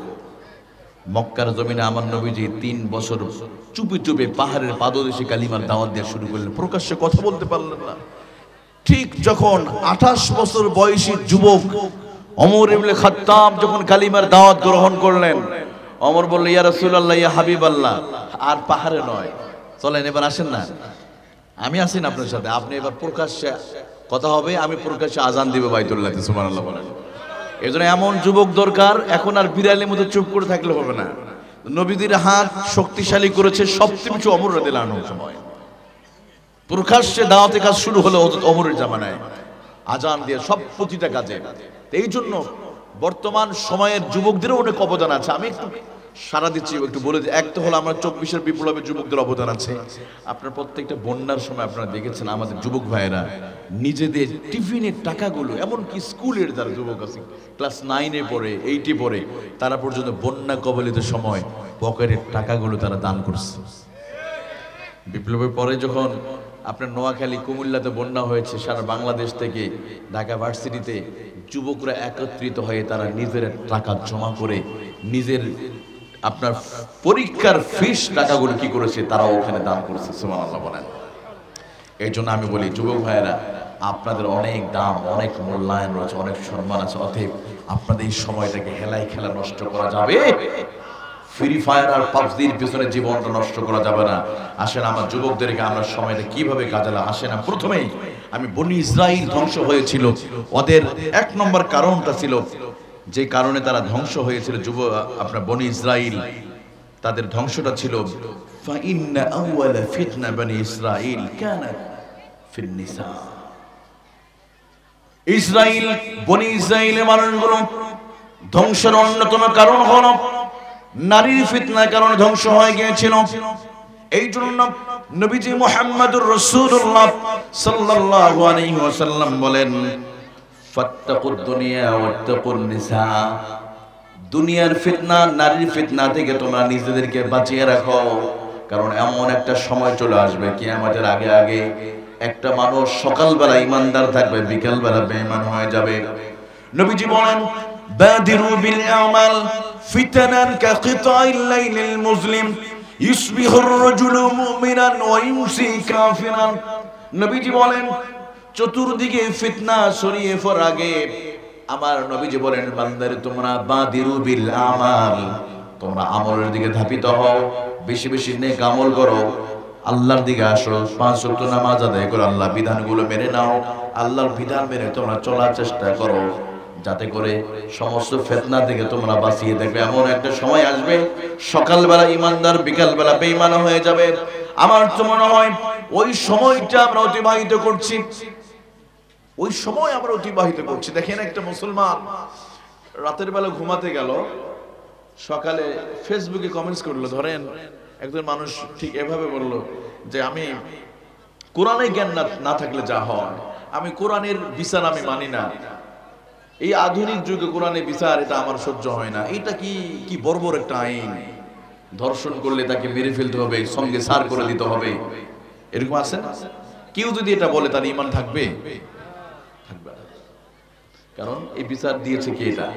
মক্কার জমিনে আমার নবীজি 3 বছর চুপি চুপি পাহাড়ের পাদদেশে কালিমার দাওয়াত দেওয়া শুরু করলেন, প্রকাশ্যে কথা বলতে পারলেন না। ঠিক যখন 28 বছর বয়সী যুবক ওমর ইবনে খাত্তাব যখন কালিমার দাওয়াত গ্রহণ করলেন, ওমর বলল, ইয়া রাসূলুল্লাহ, ইয়া হাবিবাল্লাহ, আর পাহাড়ে নয়, চলেন এবার আসেন না, আমি আছি না আপনার সাথে, আপনি এবার প্রকাশ্যে কথা হবে, আমি প্রকাশ্যে আজান দিব বাইতুল্লাহতে। সুবহানাল্লাহ বলেন। এই জন্য এমন যুবক দরকার, এখন আর বিড়ালের মতো চুপ করে থাকলে হবে না। নবীদের হাত শক্তিশালী করেছে সবচেয়ে বেশি ওমর রাদিয়াল্লাহু আনহুর সময়। প্রকাশ্যে দাওয়াতের কাজ শুরু হলো ওমরের জামানায়, আজান দিয়ে সব প্রতিটা কাজে। এই জন্য বর্তমান সময়ের যুবকদেরও অনেক অবদান আছে। আমি একটু সারা দিচ্ছি, একটু বলে দিই। এক তো হলো আমরা 24-এর বিপ্লবের যুবকদের অবদান আছে। আপনার প্রত্যেকটা বন্যার সময় আপনারা দেখেছেন আমাদের যুবক ভাইয়েরা নিজেদের টিফিনের টাকাগুলো, এমনকি স্কুলের যারা যুবক আছে, ক্লাস 9-এ পড়ে, 8-এ পড়ে, তারা পর্যন্ত বন্যা কবলিত সময় পকেটের টাকাগুলো তারা দান করছে। বিপ্লবের পরে যখন আপনার নোয়াখালী, কুমিল্লাতে বন্যা হয়েছে, সারা বাংলাদেশ থেকে ঢাকা ভার্সিটিতে যুবকরা একত্রিত হয়ে তারা নিজের টাকা জমা করে নিজের আপনার পরীক্ষার ফিস টাকাগুলো কি করেছে, তারাও ওখানে দান করেছে। সুবহানাল্লাহ বলেন। এই জন্য আমি বলি যুবক ভাইয়েরা, আপনাদের অনেক দাম, অনেক মূল্যায়ন রয়েছে, অনেক সম্মান আছে। অতএব আপনাদের এই সময়টাকে হেলাই খেলা নষ্ট করা যাবে, ফ্রি ফায়ার আর পাবজির পিছনে জীবনটা নষ্ট করা যাবে না। আসেন আমার যুবকদেরকে আমরা সময়টা কিভাবে কাজে লাগাই। আসেন প্রথমেই আমি বনি ইসরাইল ধ্বংস হয়েছিল, ওদের 1 নম্বর কারণটা ছিল, যে কারণে তারা ধ্বংস হয়েছিল আপনার বনি ইসরাইল, তাদের ধ্বংসটা ছিল ফাইন্না আউয়ালা ফিতনা বনি ইসরাইল কানাত ফিন নিসা। ইসরাইল, বনি ইসরাইলের মানুষগুলো ধ্বংসের অন্যতম কারণ হলো নারীর ফিতনার কারণে ধ্বংস হয়ে গিয়েছিল। এই জন্য নবীজি মুহাম্মদুর রাসূলুল্লাহ সাল্লাল্লাহু আলাইহি ওয়াসাল্লাম বলেন, ফাত্তাকুদ দুনিয়া ওয়াত্তাকুন নিসা, দুনিয়ার ফিতনা, নারীর ফিতনা থেকে তোমরা নিজেদেরকে বাঁচিয়ে রাখো। কারণ এমন একটা সময় চলে আসবে কিয়ামতের আগে আগে একটা মানুষ সকালবেলা ইমানদার থাকবে, বিকালবেলা বেঈমান হয়ে যাবে। নবীজি বলেন, বাদিরু বিল আমাল ফিতানান কাকিতাইল লাইলিল মুজলিম ইসবিহুর রাজুলু মুমিনান ওয়া ইউমসি কাফিরান। নবীজি বলেন, চতুর্দিকে ফিতনা ছড়িয়ে পড়ার আগে আমার নবীজি বলেন, বান্দারে তোমরা বাদিরু বিল আমাল, তোমরা আমলের দিকে ধাবিত হও, বেশি বেশি নেক আমল করো, আল্লাহর দিকে আসো, 5 ওয়াক্ত নামাজ আদায় করো, আল্লাহর বিধানগুলো মেনে নাও, আল্লাহর বিধান মেনে তোমরা চলার চেষ্টা করো, যাতে করে সমস্ত ফিতনা থেকে তোমরা বাঁচিয়ে থাকবে। এমন একটা সময় আসবে সকালবেলা ইমানদার, বিকালবেলা বেঈমান হয়ে যাবে। আমার তো মনে হয় ওই সময়টা আমরা অতিবাহিত করছি, ওই সময় আমরা অতিবাহিত করছি। দেখেন, একটা মুসলমান রাতের বেলা ঘুমাতে গেল, সকালে ফেসবুকে কমেন্টস করলো। ধরেন একজন মানুষ ঠিক এভাবে বলল যে আমি কোরআনের জ্ঞান না থাকলে যা হয়, আমি কোরআনের বিচার আমি মানি না, এই আধুনিক যুগে কোরআনের বিচার এটা আমার সহ্য হয় না, এটা কি বর্বর একটা আইন, ধর্ষণ করলে তাকে মেরে ফেলতে হবে, সঙ্গে সার করে দিতে হবে। এরকম আছে না? কেউ যদি এটা বলে তার ঈমান থাকবে? থাকবে না। কারণ এই বিচার দিয়েছে কে? এটা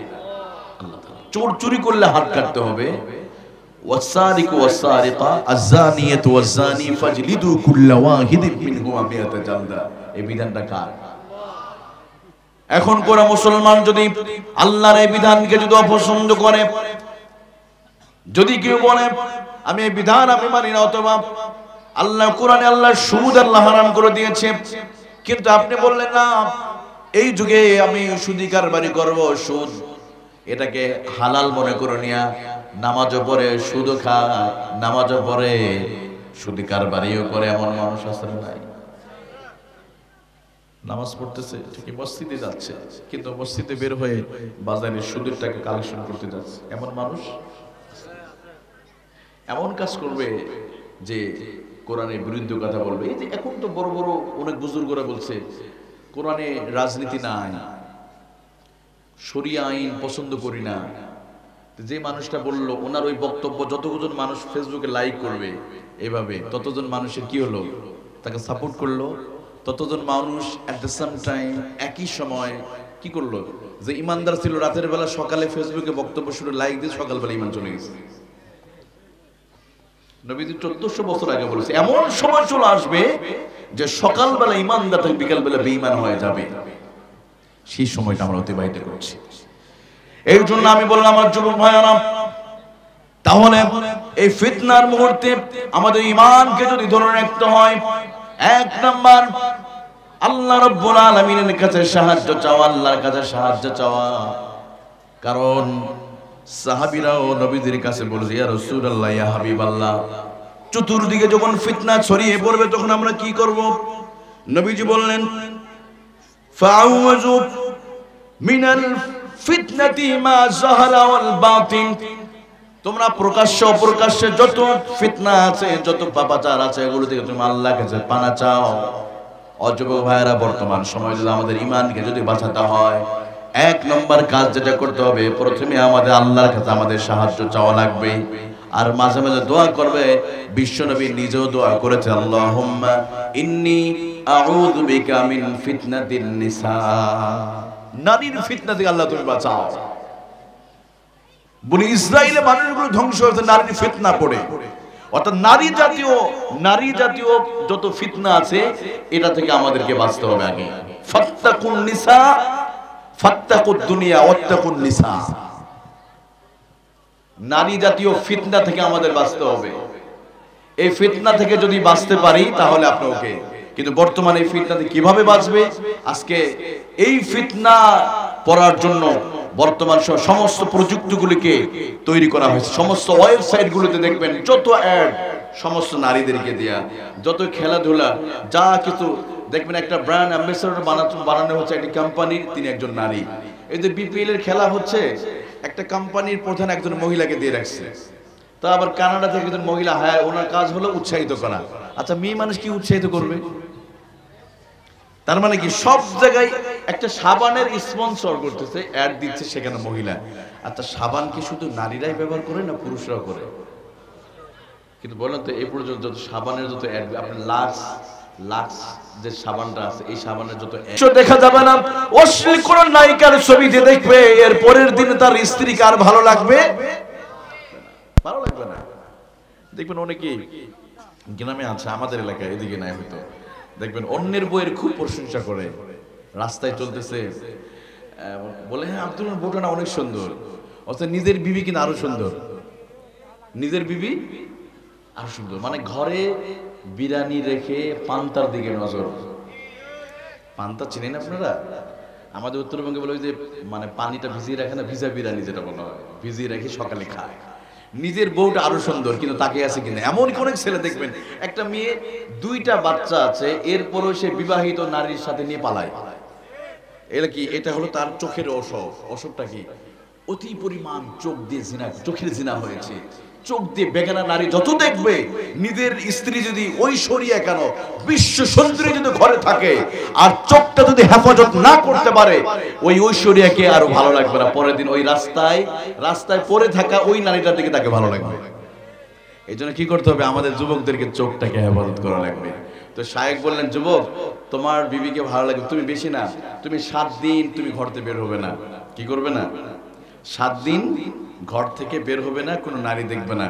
আল্লাহ তাআলা। চোর চুরি করলে হাত কাটতে হবে, ওয়াসারিকু ওয়াসারিকা আযানিয়াতু ওয়াযানি ফাজলিদু কুল্লা ওয়াহিদিন মিনহুমা মিয়াতা জালদা। এই বিধানটা কার? এখন কোন মুসলমান যদি আল্লাহর এই বিধানকে যদি অপছন্দ করে, যদি কেউ বলে আমি এই বিধান আমি মানি না, অথবা আল্লাহ কোরআনে আল্লাহ সুদ আল্লাহ হারাম করে দিয়েছে, কিন্তু আপনি বললেন না এই যুগে আমি সুদি কারবারি করব, সুদ এটাকে হালাল মনে করে নিয়া নামাজও পড়ে সুদও খায়, নামাজও পড়ে সুদি কারবারিও করে, এমন মানুষ আছে নাই? নামাজ পড়তেছে ঠিকই, মসজিদে যাচ্ছে, কিন্তু মসজিদে বের হয়ে বাজারে সুদের টাকা কালেকশন করতে যাচ্ছে, এমন মানুষ এমন কাজ করবে যে কোরআনের বিরুদ্ধে কথা বলবে। এই যে এখন তো বড় বড় অনেক বুজুর্গরা বলছে কোরআনে রাজনীতি নাই, শরিয়া আইন পছন্দ করি না। যে মানুষটা বললো, ওনার ওই বক্তব্য যতজন মানুষ ফেসবুকে লাইক করবে এভাবে, ততজন মানুষের কি হলো, তাকে সাপোর্ট করলো, ততজন মানুষ এট দ্য সেম টাইম একই সময় কি করলো, যে ইমানদার ছিল রাতের বেলা সকালে ফেসবুকে বক্তব্য শুনে লাইক দিয়ে সকালবেলা ইমান চলে গেছে। নবীজি 1400 বছর আগে বলেছে এমন সময় চলে আসবে যে সকালবেলা ইমানদার থেকে বিকালবেলা বেঈমান হয়ে যাবে। সেই সময়টা আমরা অতিবাহিত করছি। এই জন্য আমি বললাম আমার যুবক ভাইয়েরা, তাহলে এই ফিতনার মুহূর্তে আমাদের ঈমানকে যদি ধরে রাখতে হয়, এক নাম্বার আল্লাহ রাব্বুল আলামিনের কাছে সাহায্য চাওয়া, আল্লাহর কাছে সাহায্য চাওয়া। কারণ সাহাবীরাও নবীদের কাছে বলেছে, ইয়া রাসূলুল্লাহ, ইয়া হাবিবাল্লাহ, চতুর্দিকে যখন ফিতনা ছড়িয়ে পড়বে তখন আমরা কি করব? নবীজি বললেন, ফাআউযু মিনাল ফিতনাতি মা যাহারা ওয়াল বাতিন, তোমরা প্রকাশ্য অপ্রকাশ্যে যত ফিতনা আছে, যত পাপাচার আছে, এগুলো থেকে তুমি আল্লাহর কাছে পানা চাও। অযুবক ভাইরা, বর্তমান সময়ে যদি আমাদের ঈমানকে যদি বাঁচাতে হয়, এক নম্বর কাজ যেটা করতে হবে, প্রথমে আমাদের আল্লাহর কাছে আমাদের সাহায্য চাওয়া লাগবে। আর মাঝে মাঝে দোয়া করবে। বিশ্বনবী নিজেও দোয়া করেছে, আল্লাহুম্মা ইন্নী আউযু বিকা মিন ফিতনাতিন নিসা, নারীর ফিতনা থেকে আল্লাহ তুমি বাঁচাও। বনি ইসরাইলের মানুষগুলো ধ্বংস হয়েছে নারীর ফিতনা পড়ে। অর্থাৎ নারী জাতীয় যত ফিতনা আছে এটা থেকে আমাদেরকে বাঁচতে হবে আগে। ফাত্তাকুন নিসা, ফাত্তাকুদ দুনিয়া ওয়াত্তাকুন নিসা, নারী জাতীয় ফিতনা থেকে আমাদের বাঁচতে হবে। এই ফিতনা থেকে যদি বাঁচতে পারি তাহলে আপনি ওকে। কিন্তু বর্তমানে এই ফিতনা থেকে কিভাবে বাঁচবে? আজকে এই ফিতনা পড়ার জন্য বর্তমান সমস্ত প্রযুক্তিগুলিকে তৈরি করা হয়েছে। সমস্ত ওয়েবসাইটগুলোতে দেখবেন যত অ্যাড, সমস্ত নারীদেরকে দেয়া, যত খেলাধুলা, যা কিছু দেখবেন একটা ব্র্যান্ড অ্যাম্বাসেডর বানানো হচ্ছে একটা কোম্পানির, তিনি একজন নারী। এই যে বিপিএল এর খেলা হচ্ছে, একটা কোম্পানির প্রধান একজন মহিলাকে দিয়ে রাখছে। তা আবার কানাডা থেকে একজন মহিলা হায়ার, ওনার কাজ হলো উৎসাহিত করা। আচ্ছা, মেয়ে মানুষ কি উৎসাহিত করবে? তার মানে কি সব জায়গায় একটা সাবানের স্পন্সর করতেছে, অ্যাড দিচ্ছে, সেখানে মহিলা। আচ্ছা, সাবান কি শুধু নারীরাই ব্যবহার করে না পুরুষরাও করে? কিন্তু বলেন তো, এই পর্যন্ত যত সাবানের যত অ্যাড, আপনার লাক্স যে সাবানটা আছে, এই সাবানের যত দেখা যাবে না অশ্লীল কোন নায়িকার ছবিতে দেখবে, এর পরের দিন তার স্ত্রী কার ভালো লাগবে? ভালো লাগবে না। দেখবেন অনেকেই গ্রামে আছে, আমাদের এলাকায় এদিকে নাই হয়তো, দেখবেন অন্যের বইয়ের খুব প্রশংসা করে, রাস্তায় চলতেছে বলে হ্যাঁ আব্দুল বউটা না অনেক সুন্দর, অথচ নিজের বিবি কিনা আরো সুন্দর, নিজের বিবি আরো সুন্দর। মানে ঘরে বিরানি রেখে পান্তার দিকে নজর। পান্তা চিনেন আপনারা? আমাদের উত্তরবঙ্গে বলে যে মানে পানিটা ভিজিয়ে রাখে না, ভিজা বিরানি যেটা বলা হয়, ভিজিয়ে রেখে সকালে খায়। নিজের বউটা আরো সুন্দর, কিন্তু তাকে আছে কিনা। এমন অনেক ছেলে দেখবেন, একটা মেয়ে 2টা বাচ্চা আছে, এরপরও সে বিবাহিত নারীর সাথে নিয়ে পালায়। এটা কি? এটা হলো তার চোখের অসুখ। অসুখটা কি? অতি পরিমাণ চোখ দিয়ে জিনা, চোখের জিনা হয়েছে। চোখ দিয়ে বেগানা নারী যত দেখবে, নিজের স্ত্রী যদি ঐশ্বরিয়া কেন বিশ্ব সুন্দরী যদি ঘরে থাকে, আর চোখটা যদি হেফাজত না করতে পারে, ওই ঐশ্বরিয়াকে আরো ভালো লাগবে না। পরের দিন ওই রাস্তায় পড়ে থাকা ওই নারীটার দিকে তাকে ভালো লাগবে। এই জন্য কি করতে হবে? আমাদের যুবকদেরকে চোখটাকে হেফাজত করা লাগবে। তো শায়েখ বললেন, যুবক, তোমার বিবিকে ভালো লাগবে, তুমি বেশি না, তুমি 7 দিন তুমি ঘর থেকে বের হবে না। কি করবে না? 7 দিন ঘর থেকে বের হবে না, কোনো নারী দেখবে না।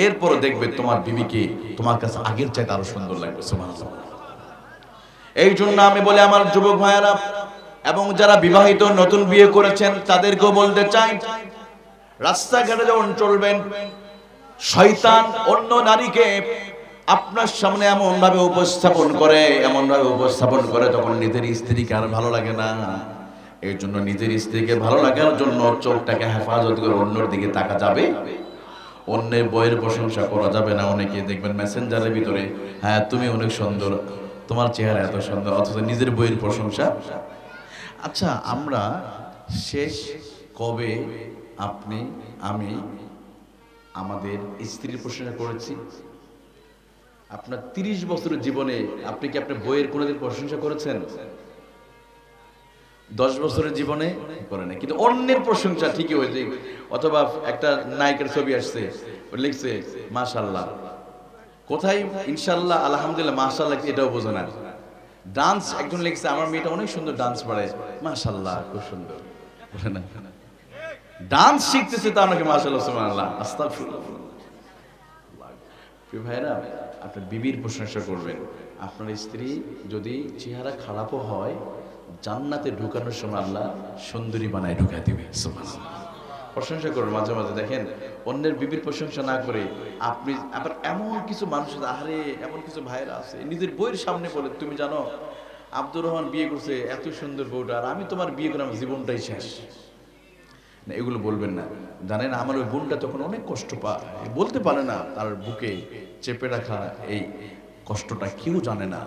এরপরও দেখবে তোমার বিবিকে তোমার কাছে আগের চাইতে আরো সুন্দর লাগবে। সুবহানাল্লাহ। এই জন্য আমি বলি আমার যুবক ভাইয়েরা এবং যারা বিবাহিত নতুন বিয়ে করেছেন, তাদেরকেও বলতে চাই, রাস্তাঘাটে যখন চলবেন, শয়তান অন্য নারীকে আপনার সামনে এমন ভাবে উপস্থাপন করে, তখন নিজের স্ত্রীকে আর ভালো লাগে না। এই জন্য নিজের স্ত্রীকে ভালো লাগার জন্য চোখটাকে হেফাজত করে অন্যের দিকে তাকা যাবে, অন্যের বইয়ের প্রশংসা করা যাবে না। অনেকে দেখবেন মেসেঞ্জারের ভিতরে, হ্যাঁ তুমি অনেক সুন্দর, তোমার চেহারা এত সুন্দর, অথচ নিজের বইয়ের প্রশংসা। আচ্ছা, আমরা শেষ কবে আপনি আমি আমাদের স্ত্রীর প্রশংসা করেছি? আপনার 30 বছরের জীবনে আপনি কি আপনার বইয়ের কোনোদিন প্রশংসা করেছেন? 10 বছরের জীবনে করেন না, কিন্তু অন্যের প্রশংসা ঠিকই হয়েছে। অথবা একটা নায়িকার ছবি আসছে, লিখছে মাশাআল্লাহ, কোথায় ইনশাআল্লাহ, আলহামদুলিল্লাহ, মাশাআল্লাহ এটাও বোঝে না। ডান্স একজন লিখছে, আমার মেয়েটা অনেক সুন্দর ডান্স পারে, মাশাআল্লাহ খুব সুন্দর, বলে না। ডান্স শিখতেছে তা নাকি মাশাআল্লাহ সুবহানাল্লাহ, আস্তাগফিরুল্লাহ। প্রিয় ভাইরা, আপনার বিবির প্রশংসা করবেন। আপনার স্ত্রী যদি চেহারা খারাপও হয়, জান্নাতে ঢুকানোর সময় আল্লাহ সুন্দরী বানায় ঢুকায় দিবে। সুবহানাল্লাহ। প্রশংসা করবেন মাঝে মাঝে। দেখেন, অন্যের বিবির প্রশংসা না করে আপনি আবার এমন কিছু মানুষ, আরে এমন কিছু ভাইরা আছে নিজের বইয়ের সামনে বলে, তুমি জানো আব্দুর রহমান বিয়ে করছে, এত সুন্দর বউটা, আর আমি তোমার বিয়ে করে আমার জীবনটাই শেষ। না, এগুলো বলবেন না। জানেন, আমার ওই বোনটা তখন অনেক কষ্ট পায়, বলতে পারে না, তার বুকে চেপে রাখা এই কষ্টটা কেউ জানে না,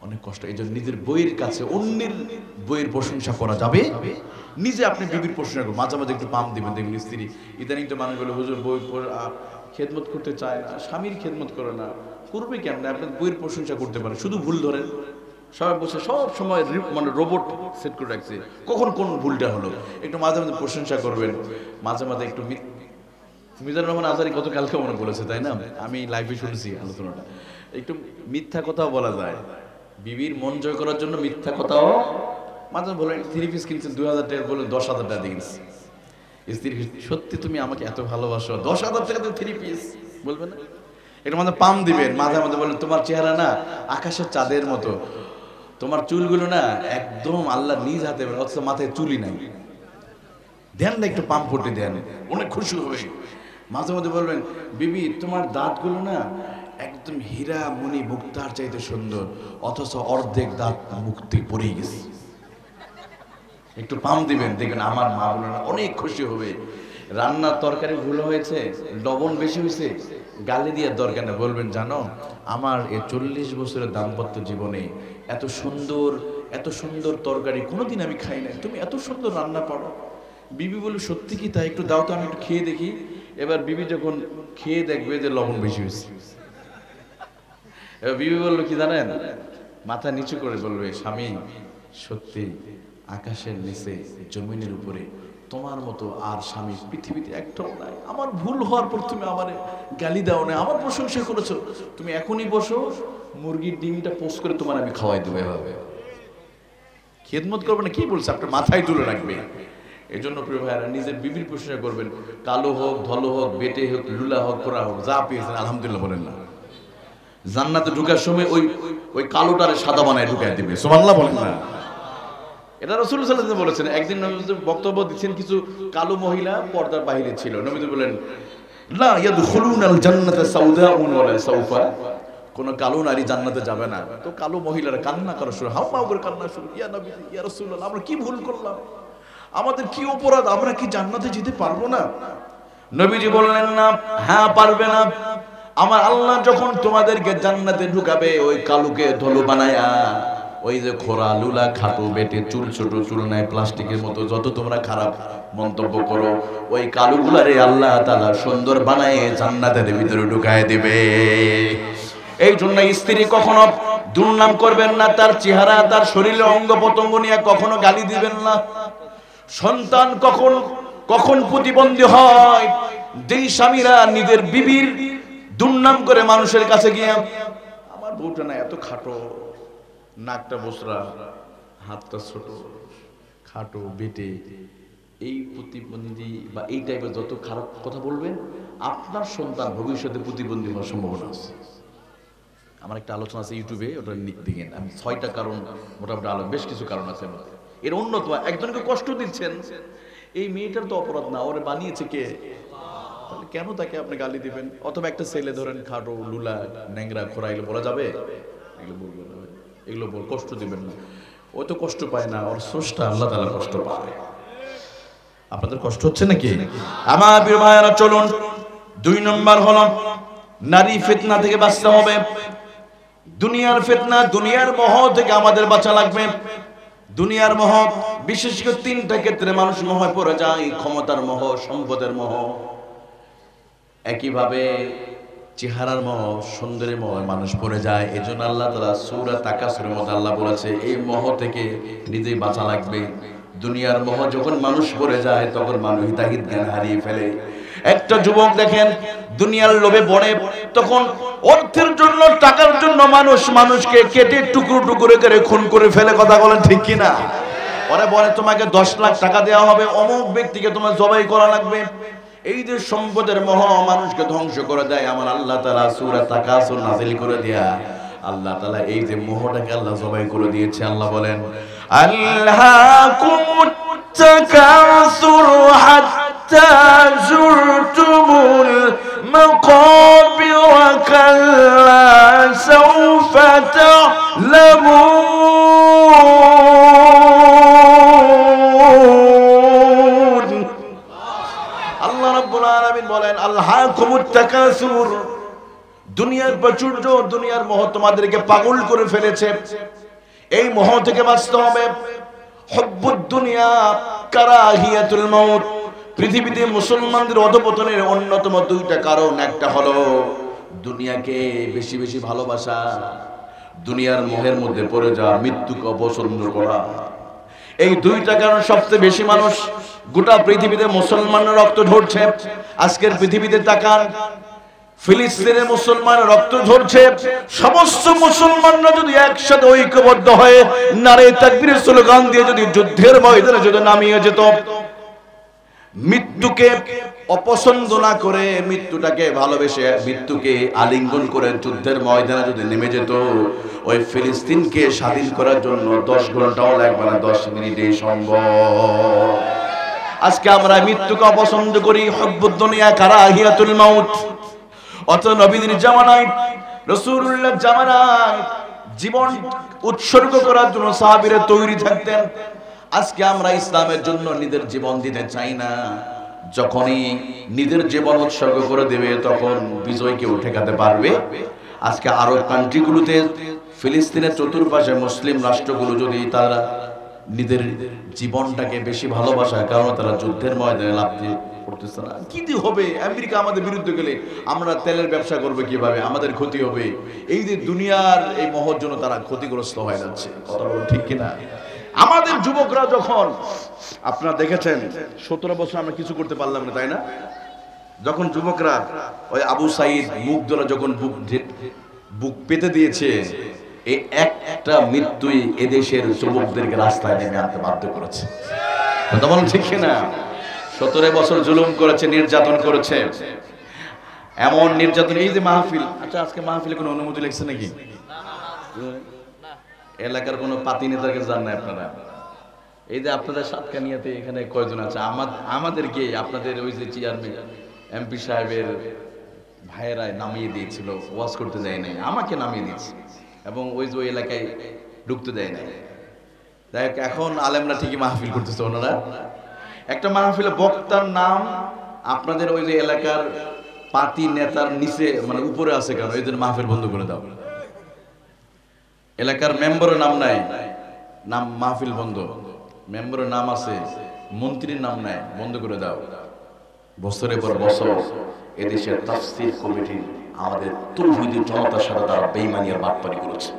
অনেক কষ্ট। এই জন্য নিজের বইয়ের কাছে অন্যের বইয়ের প্রশংসা করা যাবে, নিজে আপনি বিবির প্রশংসা করুন। মাঝে মাঝে একটু পাম দিবেন। দেখবেন স্ত্রী ইদানিং তো মানুষ বলে, হুজুর বই খেদমত করতে চায় না, স্বামীর খেদমত করে না, করবে কেমন? আপনি বইয়ের প্রশংসা করতে পারেন, শুধু ভুল ধরেন। সবাই বসে সব সময় মানে রোবট সেট করে রাখছে, কখন কোন ভুলটা হলো। একটু মাঝে মাঝে প্রশংসা করবেন, মাঝে মাঝে একটু। মিজানুর রহমান আজহারী গতকালকে মনে বলেছে, তাই না? আমি লাইভে শুনেছি আলোচনাটা। একটু মিথ্যা কথাও বলা যায়, বিবির মন জয় করার জন্য মিথ্যা কথাও। মাঝে বলেন 3 পিস কিনছেন 2000 টাকা, বলেন 10,000 টাকা দিয়ে কিনছি। স্ত্রী, সত্যি তুমি আমাকে এত ভালোবাসো, 10,000 টাকা তুমি 3 পিস বলবে না? একটু মাঝে পাম দিবেন। মাঝে মাঝে বলেন, তোমার চেহারা না আকাশের চাঁদের মতো, তোমার চুলগুলো না একদম আল্লাহ নিজ হাতে, অথচ মাথায় চুলই নাই। দেন না, একটু পাম ফুটে দেন, অনেক খুশি হবে। মাঝে মাঝে বলবেন, বিবি তোমার দাঁতগুলো না একদম হীরা মণি মুক্তার চাইতে সুন্দর, অথচ অর্ধেক দাঁত মুক্তি পড়ে গেছে। একটু পাম দিবেন, দেখবেন আমার মা বোনেরা অনেক খুশি হবে। রান্নার তরকারি ভুল হয়েছে, লবণ বেশি হয়েছে, গালি দেওয়ার দরকার নেই। বলবেন, জানো আমার এই 40 বছরের দাম্পত্য জীবনে এত সুন্দর তরকারি কোনোদিন আমি খাই নাই, তুমি এত সুন্দর রান্না পারো। বিবি বলে সত্যি কি তাই? একটু দাও তো, আমি একটু খেয়ে দেখি। এবার বিবি যখন খেয়ে দেখবে যে লবণ বেশি হয়েছে, এবার বিবি বললো কি জানেন, মাথা নিচু করে বলবে, স্বামী সত্যি আকাশের নিচে জমিনের উপরে তোমার মতো আর স্বামী পৃথিবীতে একটাও নাই। আমার ভুল হওয়ার পর তুমি আমার গালি দাও না, আমার প্রশংসা করেছো। তুমি এখনই বসো, মুরগির ডিমটা পোস্ট করে তোমার আমি খাওয়াই দেবো। এভাবে খেদমত করবে না, কি বলছে আপনার মাথায় তুলে রাখবে। এই জন্য প্রিয় ভাইয়ারা, নিজের বিবির প্রশংসা করবেন। কালো হোক, ধলো হোক, বেটে হোক, লুলা হোক, কোরা হোক, যা পেয়েছেন আলহামদুলিল্লাহ বলেন না। জান্নাতে ঢুকার সময় ওই কালোটারে সাদা বানায় ঢুকাই দিবে, সুবহানাল্লাহ বলেন না। এটা রাসূল সাল্লাল্লাহু আলাইহি ওয়াসাল্লাম বলেছেন। একদিন নবী বক্তব্য দিচ্ছেন, কিছু কালো মহিলা পর্দার বাইরে ছিল। নবী বলেন, লা ইয়াদখুলুনাল জান্নাতা সাউদাউন ওয়ালা সাউফা, কোন কালো নারী জান্নাতে যাবে না। তো কালো মহিলারা কান্না করা শুরু, হাউমাউ করে কান্না শুরু, ইয়া নবী ইয়া রাসূলুল্লাহ, আমরা কি ভুল করলাম, আমাদের কি অপরাধ, আমরা কি জান্নাতে যেতে পারবো না? নবীজি বললেন, না, হ্যাঁ পারবে না। আমার আল্লাহ যখন তোমাদেরকে জান্নাতে ঢুকাবে, ওই কালুকে ধলু বানায়া, ওই যে খোরা, লুলা, খাটো, বেটে, চুল ছোট, চুল নাই প্লাস্টিকের মতো, যত তোমরা খারাপ মন্তব্য করো, ওই কালুগুলারে আল্লাহ তাআলা সুন্দর বানায় জান্নাতের ভিতরে ঢুকায় দিবে। এই জন্য স্ত্রী কখনো দুর্নাম করবেন না, তার চেহারা, তার শরীরের অঙ্গ প্রত্যঙ্গ নিয়ে কখনো গালি দিবেন না। সন্তান কখন প্রতিবন্ধী হয়, যেই স্বামীরা নিজের বিবির দুর্নাম করে মানুষের কাছে গিয়ে, আমার বউটা না এত খাটো, নাকটা বসরা, হাতটা ছোট, খাটো, বেটে, এই প্রতিবন্ধী বা এই টাইপের যত খারাপ কথা বলবেন, আপনার সন্তান ভবিষ্যতে প্রতিবন্ধী হওয়ার সম্ভাবনা আছে। আমার একটা আলোচনা আছে ইউটিউবে, ওটা দেখেন। আমি 6টা কারণ মোটামুটি বেশ কিছু কারণ আছে আমাদের। এর অন্যতম, একজনকে কষ্ট দিচ্ছেন, এই মেয়েটার তো অপরাধ না, ওরে বানিয়েছে কে, তাহলে কেন তাকে আপনি গালি দিবেন? অথবা একটা ছেলে ধরেন খাটো, লুলা, ন্যাংরা, খোরা, এগুলো বলা যাবে? এগুলো বলবেন না, এগুলো কষ্ট দিবেন না। ও তো কষ্ট পায় না, ওর স্রষ্টা আল্লাহ তাআলা কষ্ট পায়। আপনাদের কষ্ট হচ্ছে নাকি? আমার প্রিয় ভাইয়েরা, চলুন 2 নম্বর হলো নারী ফিতনা থেকে বাঁচতে হবে। দুনিয়ার ফিতনা, দুনিয়ার মোহ থেকে আমাদের বাঁচা লাগবে। দুনিয়ার মোহ, বিশেষ করে 3টা ক্ষেত্রে মানুষ মোহে পড়ে যায়: ক্ষমতার মোহ, সম্পদের মোহ, একইভাবে চেহারার মোহ, সুন্দরের মোহে মানুষ পড়ে যায়। এজন্য আল্লাহ তাআলা সূরা তাকাসুরের মধ্যে আল্লাহ বলেছে, এই মোহ থেকে নিজেই বাঁচা লাগবে। দুনিয়ার মোহ যখন মানুষ পড়ে যায়, তখন মানুষ হিতাহিত জ্ঞান হারিয়ে ফেলে। একটা যুবক দেখেন, দুনিয়ার লোভে পড়ে, তখন অর্থের জন্য, টাকার জন্য মানুষকে কেটে টুকরো টুকরো করে খুন করে ফেলে। কথা বলেন ঠিক কিনা? ওরা বলে তোমাকে 10 লাখ টাকা দেওয়া হবে, অমুক ব্যক্তিকে তোমার জবাই করা লাগবে। এই যে সম্পদের মোহ মানুষকে ধ্বংস করে দেয়, আমার আল্লাহ তাআলা সূরা তাকাসুর নাযিল করে দেয়া, আল্লাহ তাআলা এই যে মোহটাকে আল্লাহ জবাই করে দিয়েছে। আল্লাহ বলেন, আল্লাকুমুত তাকাসুর হাত্তা যুরতুমুল মাকাবির ওয়া কাল্লা সাওফা তা'লামুন। আল্লাহ রাব্বুল আলামিন বলেন, আল্লাকুমুত তাকাসুর, দুনিয়ার প্রাচুর্য, দুনিয়ার মোহ তোমাদেরকে পাগল করে ফেলেছে। এই মোহ থেকে বাঁচতে হবে। হুব্বুদ দুনিয়া কারাহিয়াতুল মাউত, পৃথিবীতে মুসলমানদের অধঃপতনের অন্যতম 2টা কারণ। একটা হলো দুনিয়াকে বেশি বেশি ভালোবাসা, দুনিয়ার মোহের মধ্যে পড়ে যাওয়া, মৃত্যুকে অপছন্দ করা। এই 2টা কারণ সবচেয়ে বেশি মানুষ, গোটা পৃথিবীতে মুসলমানরা রক্ত ঝরছে। আজকের পৃথিবীতে তাকান, ফিলিস্তিনে মুসলমান রক্ত ঝরছে। সমস্ত মুসলমানরা যদি একসাথে ঐক্যবদ্ধ হয়ে নারে তাকবীরের স্লোগান দিয়ে যদি যুদ্ধের ময়দানে যদি নামিয়ে যেত, মৃত্যুকে অপছন্দ না করে, মৃত্যুটাকে ভালোবেসে, মৃত্যুকে আলিঙ্গন করে যুদ্ধের ময়দানে যদি নেমে যেত, ওই ফিলিস্তিনকে স্বাধীন করার জন্য 10 ঘন্টাও লাগবে না, 10 মিনিটেই সম্ভব। আজকে আমরা মৃত্যুকে অপছন্দ করি। হুব্বুদ দুনিয়া কারাহিয়াতুল মাউত। অত নবীদের জামানায়, রাসূলুল্লাহর জামানায় জীবন উৎসর্গ করার জন্য সাহাবীরা তৈরি থাকতেন। আজকে আমরা ইসলামের জন্য নিজের জীবন দিতে চাই না। যখনই নিজের জীবন উৎসর্গ করে দেবে, তখন বিজয় কেউ ঠেকাতে পারবে? আজকে আরব কান্ট্রিগুলোতে ফিলিস্তিনের চতুর্পাশে মুসলিম রাষ্ট্রগুলো যদি তারা নিজের জীবনটাকে বেশি ভালোবাসার কারণে তারা যুদ্ধের ময়দানে লাফ দিয়ে করতেছে না, কি দিয়ে হবে? আমেরিকা আমাদের বিরুদ্ধে গেলে আমরা তেলের ব্যবসা করবো কিভাবে, আমাদের ক্ষতি হবে, এই যে দুনিয়ার এই মহৎ জন্য তারা ক্ষতিগ্রস্ত হয়ে যাচ্ছে। কথা বলো ঠিক কিনা? আমাদের যুবকরা যখন, আপনারা দেখেছেন 17 বছর আমরা কিছু করতে পারলাম না, তাই না? যখন যুবকরা ওই আবু সাইদ মুখ ধরে যখন বুক পেতে দিয়েছে, এই একটা মৃত্যুই এদেশের যুবকদেরকে রাস্তায় নেমে আনতে বাধ্য করেছে। কথা বলেন ঠিক কিনা? 17 বছর জুলুম করেছে, নির্যাতন করেছে, এমন নির্যাতন। এই যে মাহফিল, আচ্ছা আজকে মাহফিলে কোনো অনুমতি লেগছে নাকি? এলাকার কোনো পাতি নেতার কাছে যান না আপনারা? এই যে আপনাদের সাতকানিয়াতে এখানে কয়জন আছে? আমাদেরকে আপনাদের ওই যে চেয়ারম্যান এমপি সাহেবের ভাইয়েরা নামিয়ে দিয়েছিল, ওয়াজ করতে যায় নাই, আমাকে নামিয়ে দিয়েছে, এবং ওই যে ওই এলাকায় ঢুকতে দেয় নাই। দেখ এখন আলেমরা ঠিকই মাহফিল করতেছে। ওনারা একটা মাহফিলে বক্তার নাম আপনাদের ওই যে এলাকার পাতি নেতার নিচে মানে উপরে আছে, কেন? এদের মাহফিল বন্ধ করে দাও। এলাকার মেম্বারের নাম নাই, নাম মাহফিল বন্ধ। মেম্বারের নাম আছে, মন্ত্রীর নাম নাই, বন্ধ করে দাও। বছরের পর বছর এদেশের তাফসীর কমিটি আমাদের তৌহিদি জনতার সাথে তারা বেঈমানি আর বাটপারি করেছে।